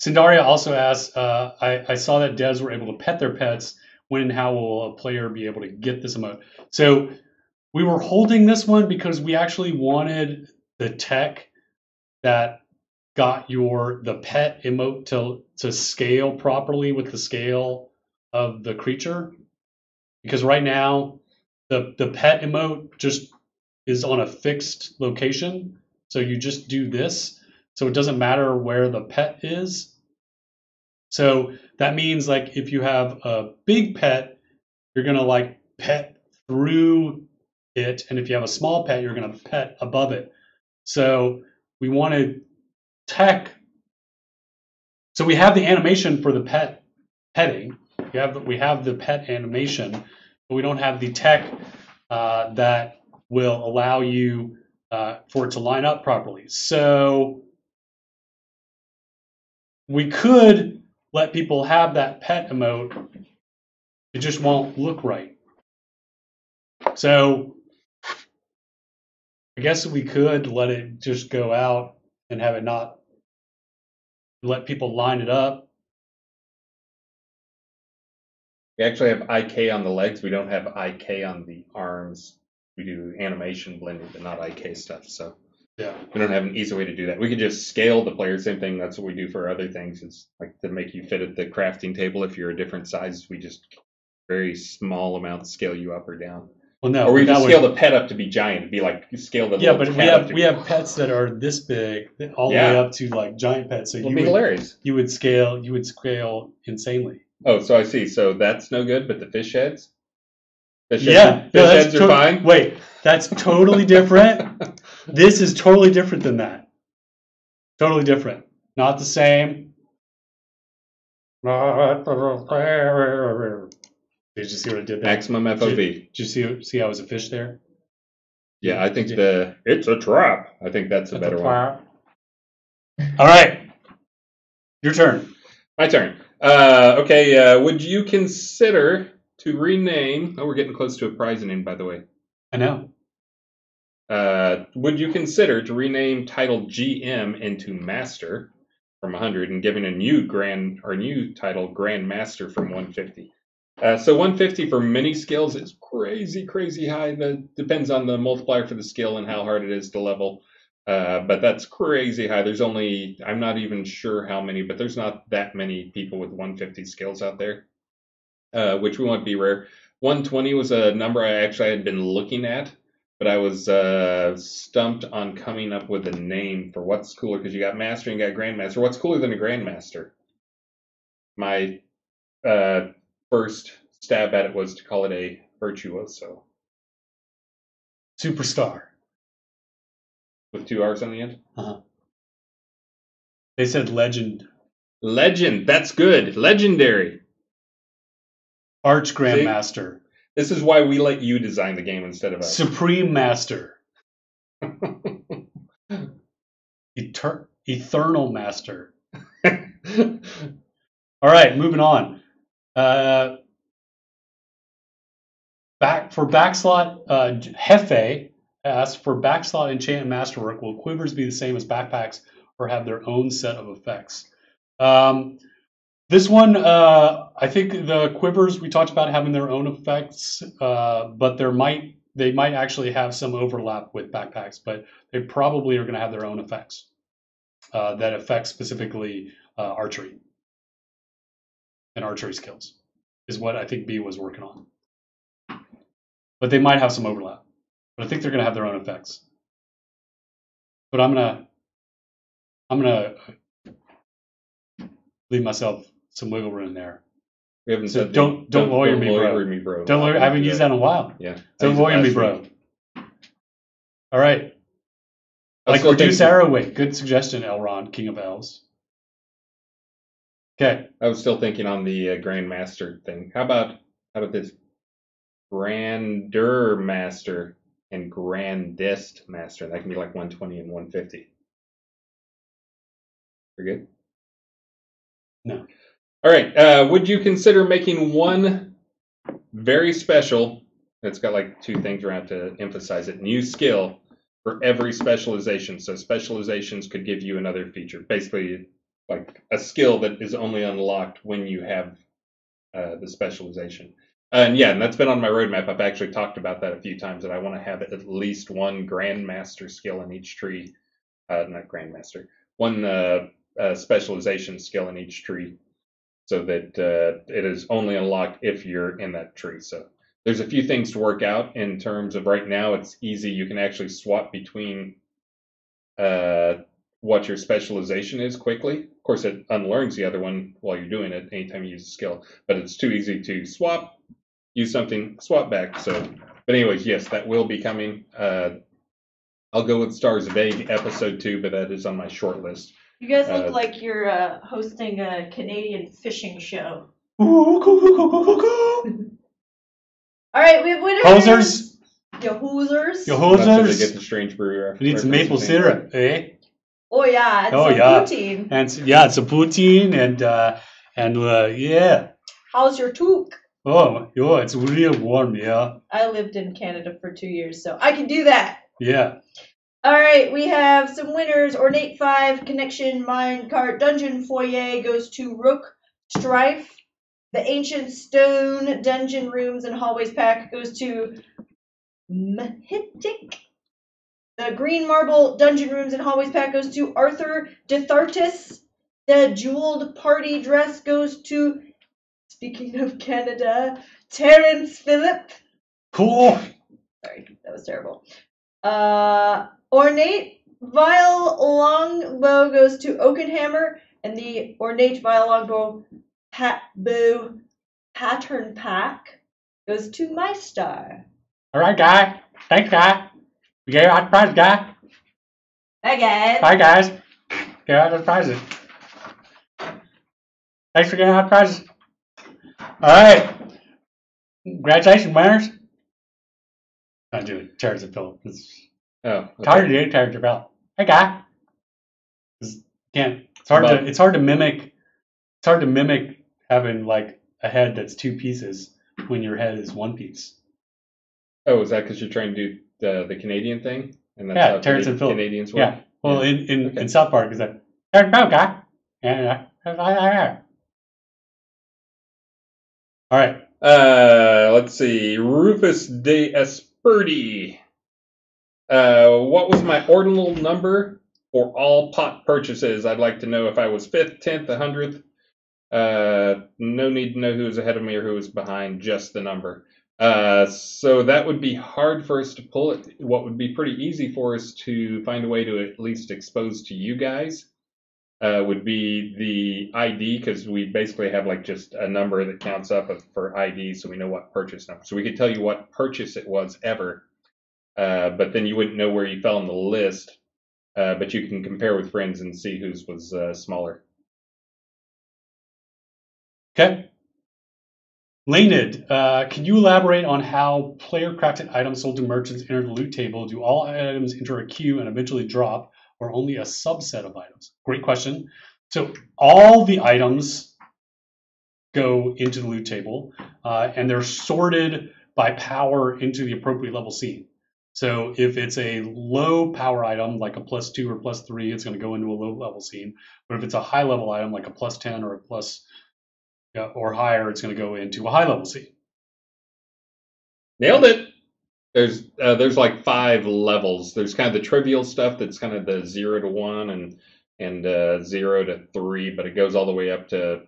Cindaria also asks, I saw that devs were able to pet their pets. When and how will a player be able to get this emote? So we were holding this one because we actually wanted the tech that got the pet emote to scale properly with the scale of the creature. Because right now the pet emote just is on a fixed location. So you just do this. So it doesn't matter where the pet is. So that means like if you have a big pet, you're gonna like pet through it, and if you have a small pet, you're gonna pet above it. So we wanted tech. So we have the animation for the petting. We have the pet animation, but we don't have the tech that will allow you for it to line up properly. So we could let people have that pet emote. It just won't look right. So I guess we could let it just go out and have it not let people line it up. We actually have IK on the legs. We don't have IK on the arms. We do animation blending, but not IK stuff. So yeah, we don't have an easy way to do that. We could just scale the player. Same thing. That's what we do for other things. It's like to make you fit at the crafting table. If you're a different size, we just very small amounts scale you up or down. Well, no, or we just scale the pet up to be giant. It'd be like you scale the yeah, but we have pets that are this big, all the way up to like giant pets. So it'll be hilarious. You would scale insanely. Oh, so I see. So that's no good, but the fish heads. Fish heads are fine. Wait, that's totally different. This is totally different than that. Totally different. Not the same. Did you see what I did there? Maximum FOV. Did you see I was a fish there? Yeah, I think it's a trap. I think that's a better one. All right. Your turn. My turn. Okay, would you consider to rename... Oh, we're getting close to a prize name, by the way. I know. Would you consider to rename title GM into Master from 100 and giving a new title Grand Master from 150? So 150 for many skills is crazy, crazy high. That depends on the multiplier for the skill and how hard it is to level. But that's crazy high. I'm not even sure how many, but there's not that many people with 150 skills out there, which we want to be rare. 120 was a number I actually had been looking at, but I was stumped on coming up with a name for what's cooler, because you got Master and you got Grandmaster. What's cooler than a Grandmaster? My first stab at it was to call it a Virtuoso. Superstar. With 2 R's on the end? Uh-huh. They said legend. Legend. That's good. Legendary. Arch Grandmaster. This is why we let you design the game instead of us. Supreme Master. Eternal Master. All right, moving on. Backslot, Hefe asks, for backslot enchant and masterwork, will quivers be the same as backpacks or have their own set of effects? This one, I think the quivers we talked about having their own effects, but they might actually have some overlap with backpacks, but they probably are going to have their own effects that affect specifically archery. and archery skills, is what I think B was working on. But they might have some overlap. But I think they're going to have their own effects. But I'm gonna leave myself some wiggle room there. We haven't So said don't lawyer me, bro. Don't lawyer. I haven't used that in a while. Yeah. Don't lawyer me, bro. All right. Like reduce arrow weight. Good suggestion, Elrond, King of Elves. Okay. I was still thinking on the Grand Master thing. How about this Grander Master and Grandest Master? That can be like 120 and 150. You're good? No. All right. Would you consider making one very special, it's got like two things around to emphasize it, new skill for every specialization? So specializations could give you another feature. Basically, like a skill that is only unlocked when you have the specialization. And that's been on my roadmap. I've actually talked about that a few times, that I want to have at least one Grandmaster skill in each tree. Not Grandmaster. One specialization skill in each tree, so that it is only unlocked if you're in that tree. So there's a few things to work out in terms of right now. It's easy. You can actually swap between what your specialization is quickly. Of course, it unlearns the other one while you're doing it anytime you use a skill, but it's too easy to swap, use something, swap back. So, but anyways, yes, that will be coming. I'll go with Stars of Egg episode 2, but that is on my short list. You guys look like you're hosting a Canadian fishing show. All right, we have winners. Hosers. Your hoosers. Your That's where they hosers. get the strange brew. We need some maple syrup, eh? Oh yeah, and some poutine. And it's a poutine and yeah. How's your toque? Oh, it's real warm, yeah. I lived in Canada for 2 years, so I can do that. Yeah. All right, we have some winners. Ornate 5, Connection, Minecart, Dungeon Foyer goes to Rook, Strife. The Ancient Stone, Dungeon Rooms, and Hallways pack goes to Mahitic. The Green Marble, Dungeon Rooms, and Hallways pack goes to Arthur Dethartis. The Jeweled Party Dress goes to, speaking of Canada, Terrence Phillip. Cool. Sorry, that was terrible. Ornate Vile Longbow goes to Oakenhammer, and the Ornate Vile Longbow Bow Pattern Pack goes to My Star. All right, guy. Thanks, guy. You gave out the prize, guy. Hi, guys. Hi, guys. Gave out the prizes. Thanks for getting out the prizes. All right. Congratulations, winners. I do it. Terrence and Philip. It's hard to do. Terrence and Philip. Hey, guy. It's hard to mimic. It's hard to mimic having like a head that's two pieces when your head is one piece. Oh, is that because you're trying to do the Canadian thing? And that's how Terrence and Philip. Canadians work? Yeah. Well, in South Park, is that Terrence and Philip, guy? Yeah. All right. Let's see. Rufus de Esperti. What was my ordinal number for all pot purchases? I'd like to know if I was 5th, 10th, 100th. No need to know who was ahead of me or who was behind, just the number. So that would be hard for us to pull it. What would be pretty easy for us to find a way to at least expose to you guys would be the ID, because we basically have like just a number that counts up for ID, so we know what purchase number. So we could tell you what purchase it was ever, but then you wouldn't know where you fell on the list. But you can compare with friends and see whose was smaller. Okay. Lanid, can you elaborate on how player-crafted items sold to merchants enter the loot table? Do all items enter a queue and eventually drop, or only a subset of items? Great question. So all the items go into the loot table, and they're sorted by power into the appropriate level scene. So if it's a low power item, like a +2 or +3, it's going to go into a low level scene. But if it's a high level item, like a +10 or a or higher, it's going to go into a high level scene. Nailed it. There's like 5 levels. There's kind of the trivial stuff that's kind of the 0 to 1 and 0 to 3, but it goes all the way up to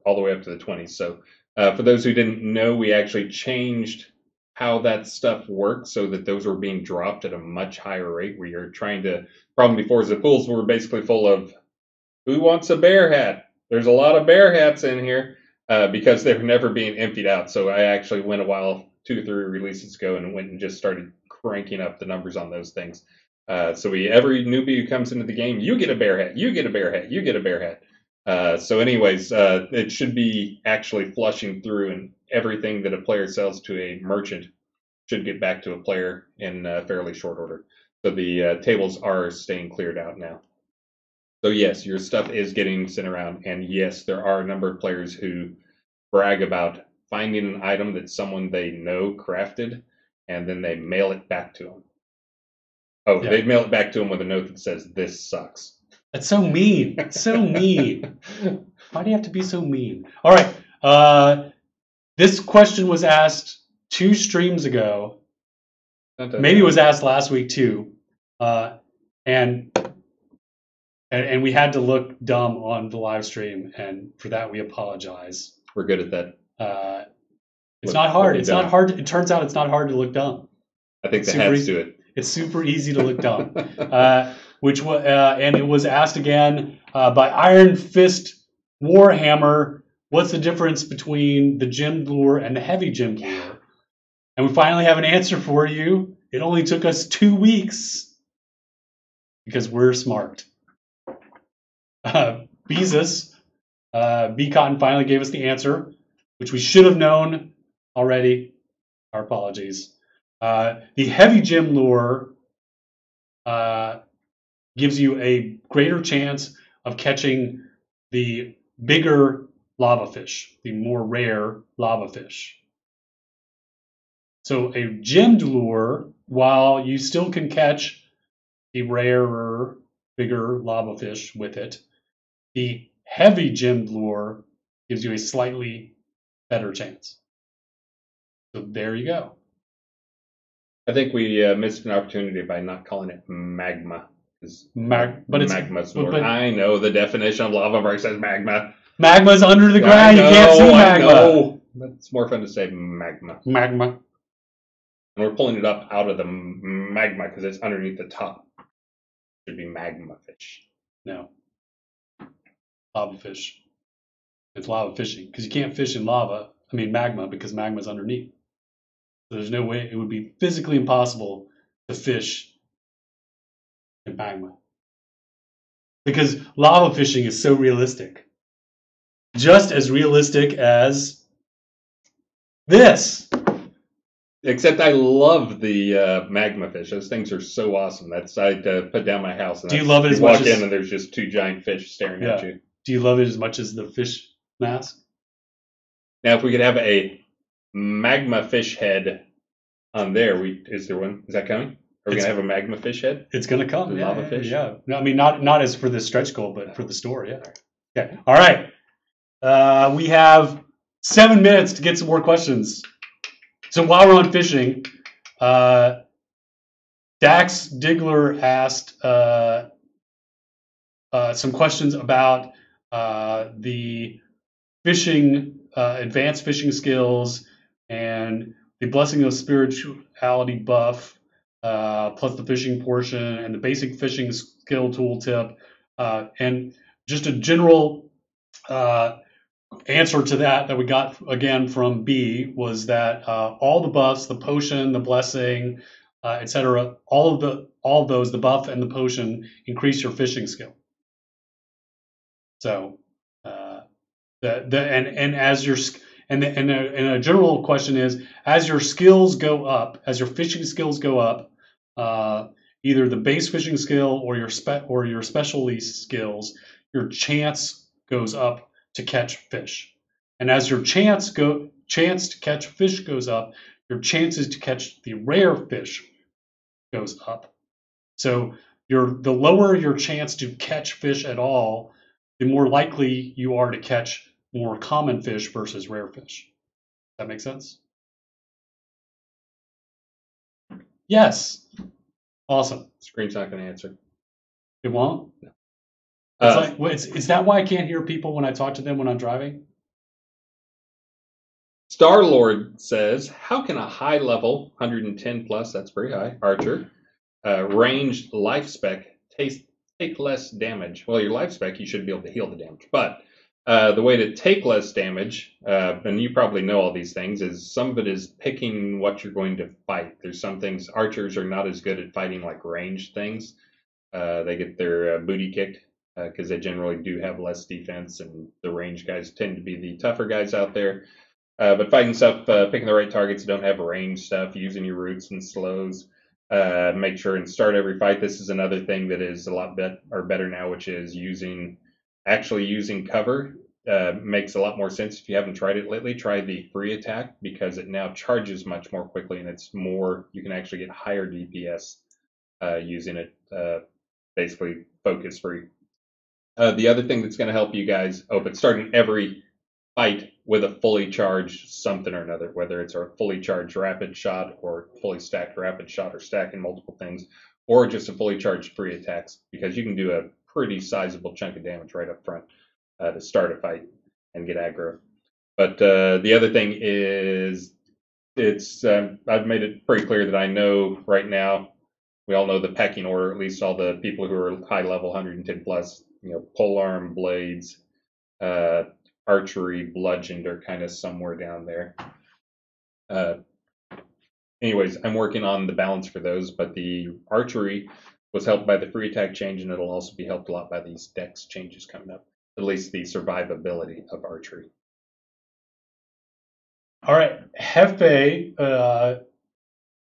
all the way up to the 20s. So for those who didn't know, we actually changed how that stuff works so that those were being dropped at a much higher rate. We are trying to, problem before is the pools were basically full of, who wants a bear hat? There's a lot of bear hats in here because they were never being emptied out. So I actually went a while, 2 or 3 releases ago, and went and just started cranking up the numbers on those things. So every newbie who comes into the game, you get a bear hat, you get a bear hat, you get a bear hat. So anyways, it should be actually flushing through, and everything that a player sells to a merchant should get back to a player in fairly short order. So the tables are staying cleared out now. So yes, your stuff is getting sent around, and yes, there are a number of players who brag about finding an item that someone they know crafted, and then they mail it back to them. Oh, yeah. They mail it back to them with a note that says, "This sucks." That's so mean. It's so mean. Why do you have to be so mean? All right. This question was asked 2 streams ago. Maybe it was asked last week too. And we had to look dumb on the live stream, and for that we apologize. We're good at that. It's not hard. It's not hard. It turns out it's not hard to look dumb. I think the hats do it. It's super easy to look dumb. And it was asked again by Iron Fist Warhammer. What's the difference between the gemmed lure and the heavy gemmed lure? And we finally have an answer for you. It only took us 2 weeks because we're smart. Beezus, B-Cotton finally gave us the answer, which we should have known already. Our apologies. The heavy gem lure gives you a greater chance of catching the bigger lava fish, the more rare lava fish. So a gemmed lure, while you still can catch the rarer, bigger lava fish with it, the heavy gemmed lure gives you a slightly better chance. So there you go. I think we missed an opportunity by not calling it magma. But it's magma's lure. I know the definition of lava versus says magma. Magma's under the ground. You can't see magma. No, it's more fun to say magma. Magma. And we're pulling it up out of the magma because it's underneath the top. It should be magma fish. No. Lava fish. It's lava fishing because you can't fish in magma, because magma's underneath. So there's no way, it would be physically impossible to fish in magma. Because lava fishing is so realistic. Just as realistic as this. Except I love the magma fish. Those things are so awesome. I'd put down my house. And do you love it as much as... You walk in and there's just 2 giant fish staring at you. Do you love it as much as the fish mask? Now, if we could have a magma fish head on there, is there one? Is that coming? Are we going to have a magma fish head? It's going to come. Lava fish? Yeah. No, I mean, not as for the stretch goal, but for the store, yeah. Okay. All right. We have 7 minutes to get some more questions. So while we're on fishing, Dax Diggler asked some questions about the fishing, advanced fishing skills, and the Blessing of Spirituality buff, plus the fishing portion, and the basic fishing skill tooltip, and just a general answer to that we got again from B was that all the buffs, the potion, the blessing, etc., all of those, the buff and the potion, increase your fishing skill. So and a general question is, as your skills go up, as your fishing skills go up, either the base fishing skill or your specialty skills, your chance goes up to catch fish. And as your chance to catch fish goes up, your chances to catch the rare fish goes up. So the lower your chance to catch fish at all, the more likely you are to catch more common fish versus rare fish. Does that make sense? Yes. Awesome. Screen's not going to answer. It won't? No. Is that why I can't hear people when I talk to them when I'm driving? Star-Lord says, how can a high level, 110 plus, that's very high, archer, ranged life spec take less damage? Well, your life spec, you should be able to heal the damage. But the way to take less damage, and you probably know all these things, is some of it is picking what you're going to fight. There's some things, archers are not as good at fighting like ranged things. They get their booty kicked because they generally do have less defense, and the range guys tend to be the tougher guys out there. But fighting stuff, picking the right targets, don't have range stuff, using your roots and slows. Make sure and start every fight. This is another thing that is a lot better now, which is actually using cover. Makes a lot more sense. If you haven't tried it lately, try the free attack because it now charges much more quickly and it's more. You can actually get higher DPS using it. Basically, focus free. The other thing that's going to help you guys, but starting every fight with a fully charged something or another, whether it's a fully charged rapid shot or fully stacked rapid shot or stacking multiple things, or just a fully charged free attacks, because you can do a pretty sizable chunk of damage right up front to start a fight and get aggro. But the other thing is, I've made it pretty clear that I know right now, we all know the pecking order, at least all the people who are high level 110 plus, polearm, blades, archery, bludgeoned are kind of somewhere down there. Anyways, I'm working on the balance for those, but the archery was helped by the free attack change, and it'll also be helped a lot by these dex changes coming up, at least the survivability of archery. All right, Hefe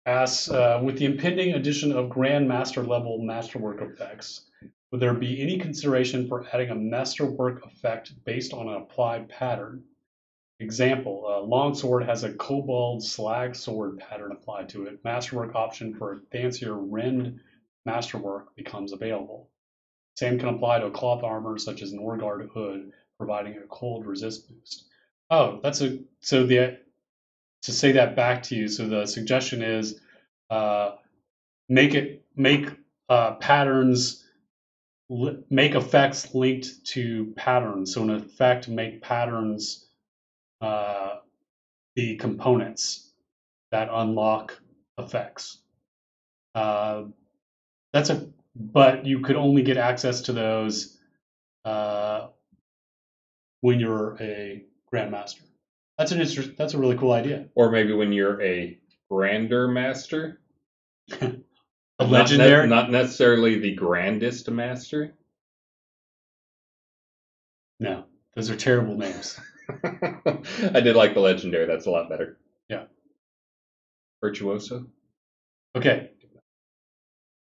asks, with the impending addition of Grand Master level masterwork effects, would there be any consideration for adding a masterwork effect based on an applied pattern? Example, longsword has a kobold slag sword pattern applied to it. Masterwork option for a fancier rend masterwork becomes available. Same can apply to a cloth armor such as Norgard hood, providing a cold resist boost. Oh, to say that back to you. So the suggestion is make patterns, make effects linked to patterns. So in effect, make patterns the components that unlock effects. But you could only get access to those when you're a Grandmaster. That's a really cool idea. Or maybe when you're a Grander Master. A legendary? Not necessarily the grandest master. No, those are terrible names. I did like the legendary. That's a lot better. Yeah. Virtuoso. Okay.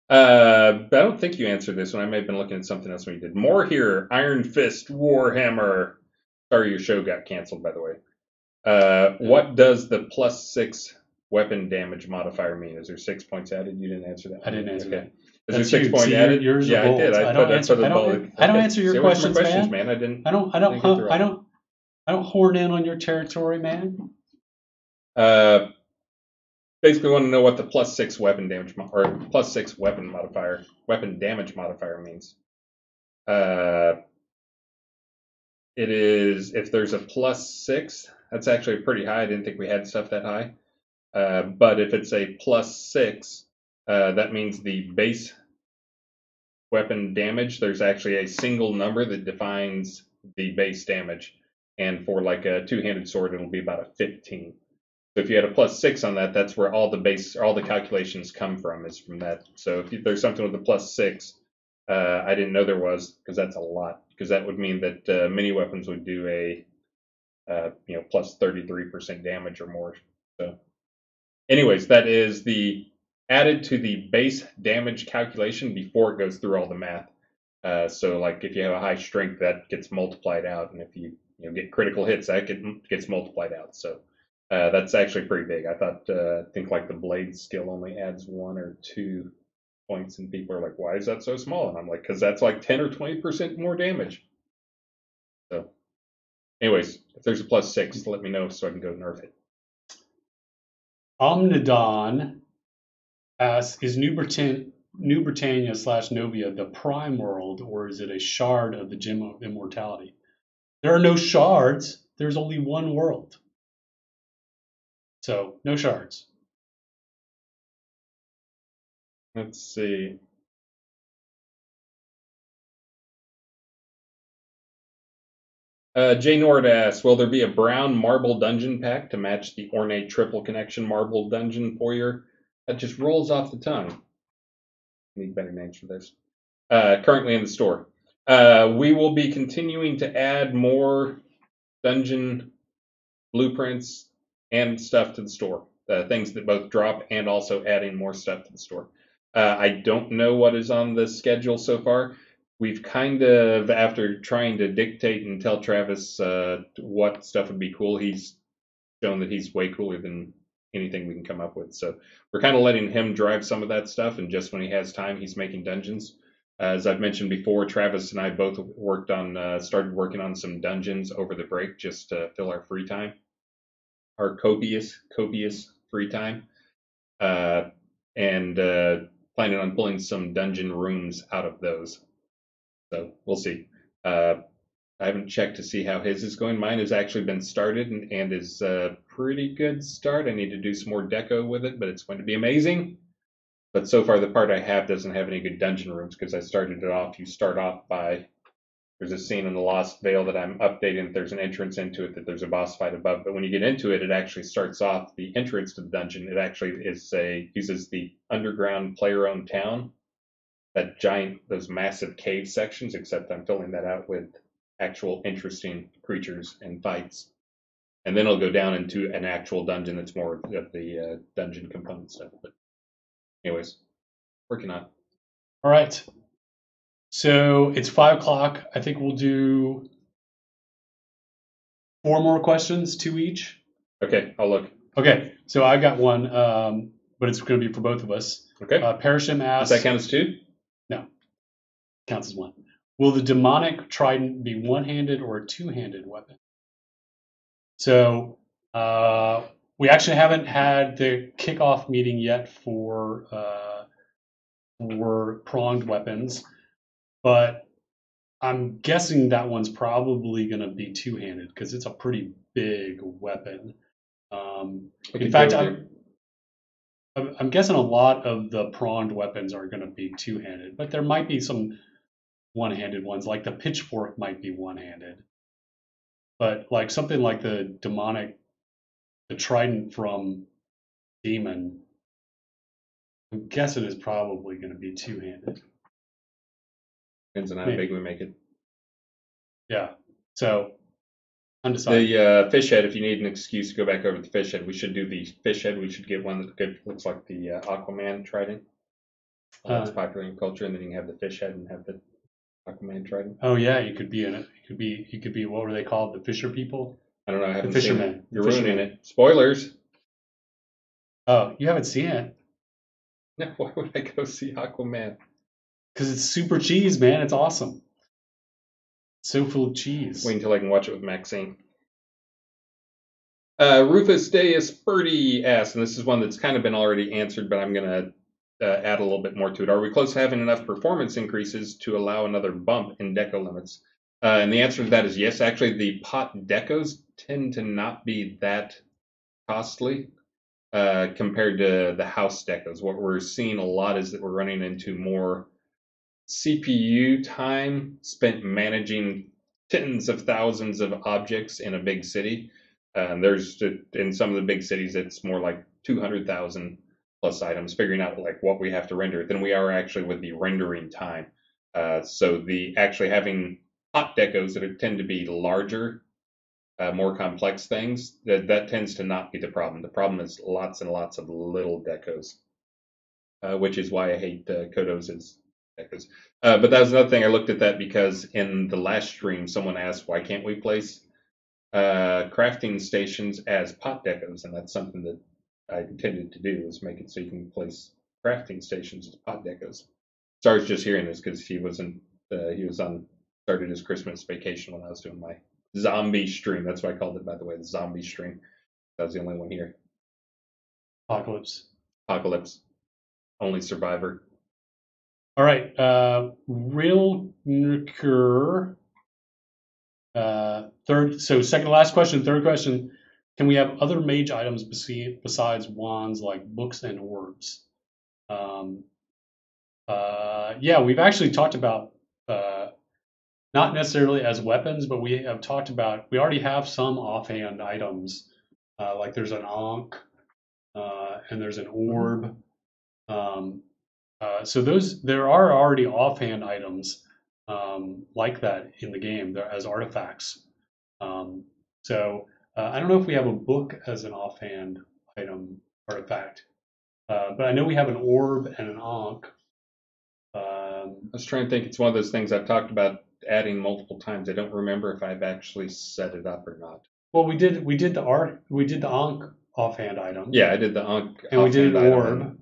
I don't think you answered this one. I may have been looking at something else when you did. More here. Iron Fist Warhammer. Sorry, your show got canceled, by the way. What does the +6 weapon damage modifier mean? Is there 6 points added? You didn't answer that. I didn't answer that. Is there 6 points added? Yours yeah, I did. I don't answer your questions, man. I don't horn in on your territory, man. Basically want to know what the +6 weapon damage or +6 weapon damage modifier means. It is, if there's a +6, that's actually pretty high. I didn't think we had stuff that high. But if it's a +6, that means the base weapon damage, there's actually a single number that defines the base damage. And for like a two-handed sword, it'll be about a 15. So if you had a +6 on that, that's where all the calculations come from, is from that. So if there's something with a +6, I didn't know there was, because that's a lot. Because that would mean that mini weapons would do a plus 33% damage or more. So, anyways, that is the added to the base damage calculation before it goes through all the math. So, like if you have a high strength, that gets multiplied out, and if you get critical hits, that gets multiplied out. So that's actually pretty big. I think like the blade skill only adds 1 or 2 points, and people are like, why is that so small? And I'm like, because that's like 10 or 20% more damage. So anyways, if there's a +6, let me know so I can go nerf it. Omnidon asks, is New Britannia / Novia the prime world, or is it a shard of the Gem of Immortality? There are no shards. There's only one world. So no shards. Let's see. Jay Nord asks, will there be a brown marble dungeon pack to match the ornate triple connection marble dungeon foyer? That just rolls off the tongue. Need better names for this. Currently in the store. We will be continuing to add more dungeon blueprints and stuff to the store. Things that both drop and also adding more stuff to the store. I don't know what is on the schedule so far. We've kind of, after trying to dictate and tell Travis what stuff would be cool, he's shown that he's way cooler than anything we can come up with. So we're kind of letting him drive some of that stuff, and just when he has time, he's making dungeons. As I've mentioned before, Travis and I both started working on some dungeons over the break just to fill our free time, our copious free time, and planning on pulling some dungeon rooms out of those. So we'll see. I haven't checked to see how his is going. Mine has actually been started and is a pretty good start. I need to do some more deco with it, but it's going to be amazing. But so far, the part I have doesn't have any good dungeon rooms because I started it off. You start off by, there's a scene in the Lost Vale that I'm updating. There's an entrance into it that there's a boss fight above. But when you get into it, it actually starts off the entrance to the dungeon. It actually uses the underground player-owned town. Those massive cave sections, except I'm filling that out with actual interesting creatures and fights. And then it'll go down into an actual dungeon that's more of the dungeon component stuff. But anyways, working on. All right. So it's 5 o'clock. I think we'll do 4 more questions, 2 each. Okay, I'll look. Okay, so I got one, but it's going to be for both of us. Okay. Parashim asks. Does that count as 2? No, counts as 1. Will the demonic trident be one-handed or a two-handed weapon? So we actually haven't had the kickoff meeting yet for pronged weapons, but I'm guessing that one's probably going to be two-handed because it's a pretty big weapon. In fact, I'm guessing a lot of the pronged weapons are going to be two-handed, but there might be some one-handed ones, like the pitchfork might be one-handed. But like something like the trident from Demon, I'm guessing is probably going to be two-handed. Depends on how big we make it. Yeah. So undecided. The fish head, if you need an excuse to go back over the fish head, we should do the fish head. We should get one that looks like the Aquaman trident. That's popular in culture, and then you can have the fish head and have the Aquaman trident. Oh yeah, you could be in it. You could be what were they called? The fisher people? I don't know. I haven't the seen fishermen. it. You're ruining it. Spoilers. Oh, you haven't seen it? No, why would I go see Aquaman? Because it's super cheese, man. It's awesome. So full of cheese. Wait until I can watch it with Maxine. Rufus Deus Birdie asks, and this is one that's kind of been already answered, but I'm going to add a little bit more to it. Are we close to having enough performance increases to allow another bump in deco limits? And the answer to that is yes. Actually, the pot decos tend to not be that costly compared to the house decos. What we're seeing a lot is that we're running into more CPU time spent managing tens of thousands of objects in a big city. There's in some of the big cities, it's more like 200,000 plus items, figuring out like what we have to render than we are actually with the rendering time. So the actually having hot decos that tend to be larger, more complex things, that tends to not be the problem. The problem is lots and lots of little decos, which is why I hate Kodos as decos. But that was another thing. I looked at that because in the last stream, someone asked, why can't we place crafting stations as pot decos? And that's something that I intended to do, is make it so you can place crafting stations as pot decos. Star's just hearing this because he started his Christmas vacation when I was doing my zombie stream. That's why I called it, by the way, the zombie stream. That was the only one here. Apocalypse. Only survivor. All right. Real Nuker. Second to last question. Third question. can we have other mage items besides wands, like books and orbs? Yeah, we've actually talked about not necessarily as weapons, but we have talked about, we already have some offhand items, like there's an ankh, and there's an orb. So there are already offhand items like that in the game as artifacts. So I don't know if we have a book as an offhand item artifact, but I know we have an orb and an ankh. I was trying to think. It's one of those things I've talked about adding multiple times. I don't remember if I've actually set it up or not. Well, we did the ankh offhand item. Yeah, I did the ankh, and we did an item. orb.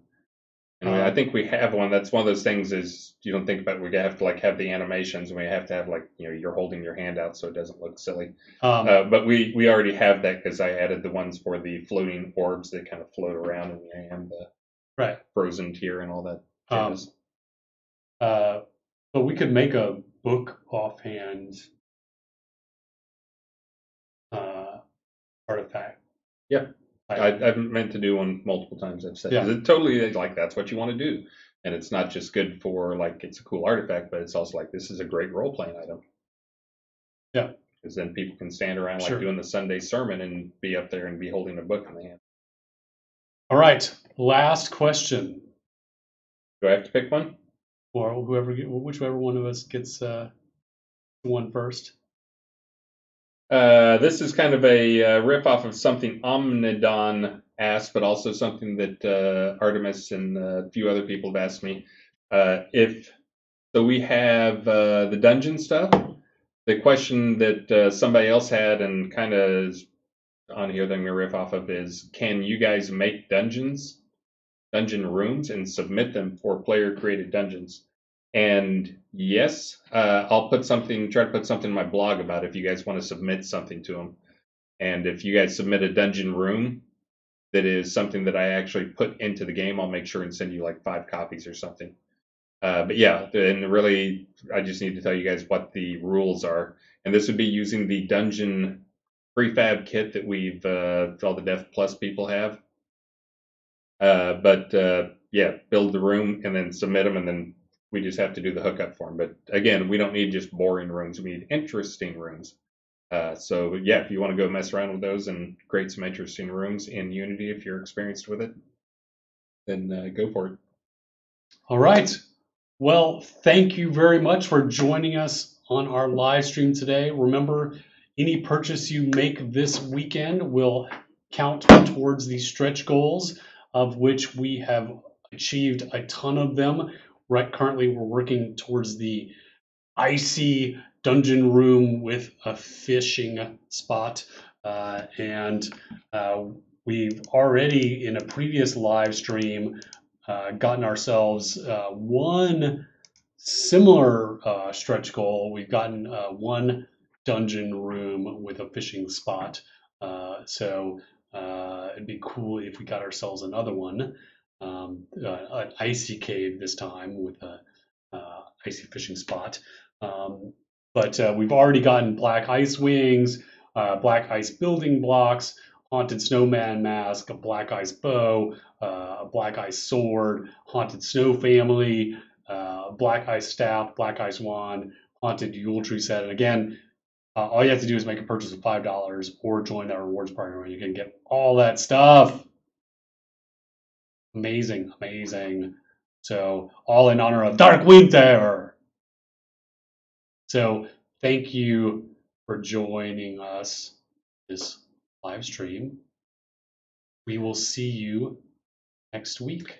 Anyway, I think we have one. That's one of those things is you don't think about. We have to like have the animations, and we have to have like you're holding your hand out so it doesn't look silly. But we already have that because I added the ones for the floating orbs that kind of float around in your hand, right, frozen tear and all that. But we could make a book offhand artifact. Yeah. I've meant to do one multiple times. I've said, yeah. It totally like that's what you want to do, and it's not just good for like it's a cool artifact, but it's also like this is a great role playing item. Yeah, because then people can stand around like doing the Sunday sermon and be up there and be holding a book in the hand. All right, last question. Do I have to pick one? Or whichever one of us gets one first. This is kind of a riff off of something Omnidon asked, but also something that Artemis and a few other people have asked me. So we have the dungeon stuff. The question that somebody else had and kind of is on here that I'm going to riff off of is, can you guys make dungeon rooms and submit them for player-created dungeons? And yes, I'll try to put something in my blog about it if you guys want to submit something to them. And if you guys submit a dungeon room that is something that I actually put into the game, I'll make sure and send you like 5 copies or something. But yeah, and really, I just need to tell you guys what the rules are. And this would be using the dungeon prefab kit that all the Dev Plus people have. Yeah, build the room and then submit them, and then we just have to do the hookup for them. But again, we don't need just boring rooms. We need interesting rooms. So yeah, if you want to go mess around with those and create some interesting rooms in Unity, if you're experienced with it, then go for it. All right. Well, thank you very much for joining us on our live stream today. Remember, any purchase you make this weekend will count towards the stretch goals, of which we have achieved a ton of them. Right, currently, we're working towards the icy dungeon room with a fishing spot. And we've already, in a previous live stream, gotten ourselves one similar stretch goal. We've gotten one dungeon room with a fishing spot. So it'd be cool if we got ourselves another one. An icy cave this time with a icy fishing spot. But we've already gotten black ice wings, black ice building blocks, haunted snowman mask, a black ice bow, a black ice sword, haunted snow family, black ice staff, black ice wand, haunted Yule tree set. And again, all you have to do is make a purchase of $5 or join that rewards program, and you can get all that stuff. Amazing, amazing. So all in honor of Dark Winter. So thank you for joining us this live stream. We will see you next week.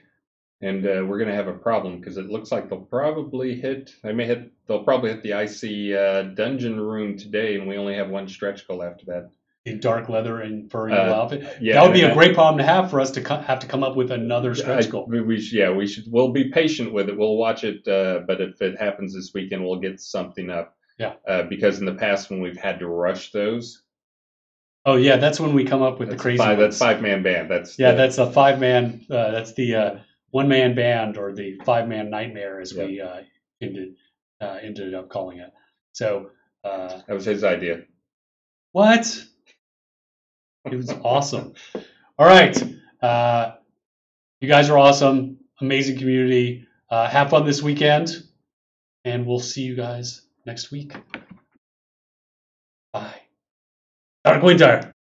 And we're going to have a problem because it looks like they'll probably hit the icy dungeon room today, and we only have one stretch goal after that. In dark leather and furry outfit. Yeah, that would be a great problem to have for us to have to come up with another stretch goal. We'll be patient with it. We'll watch it, but if it happens this weekend, we'll get something up. Yeah. Because in the past, when we've had to rush those. Oh yeah, that's when we come up with the crazy ones. That's 5-man band. That's a 5-man. That's the 1-man band, or the 5-man nightmare, as we ended up calling it. So that was his idea. What? It was awesome. All right. You guys are awesome. Amazing community. Have fun this weekend. And we'll see you guys next week. Bye. Dark Winter.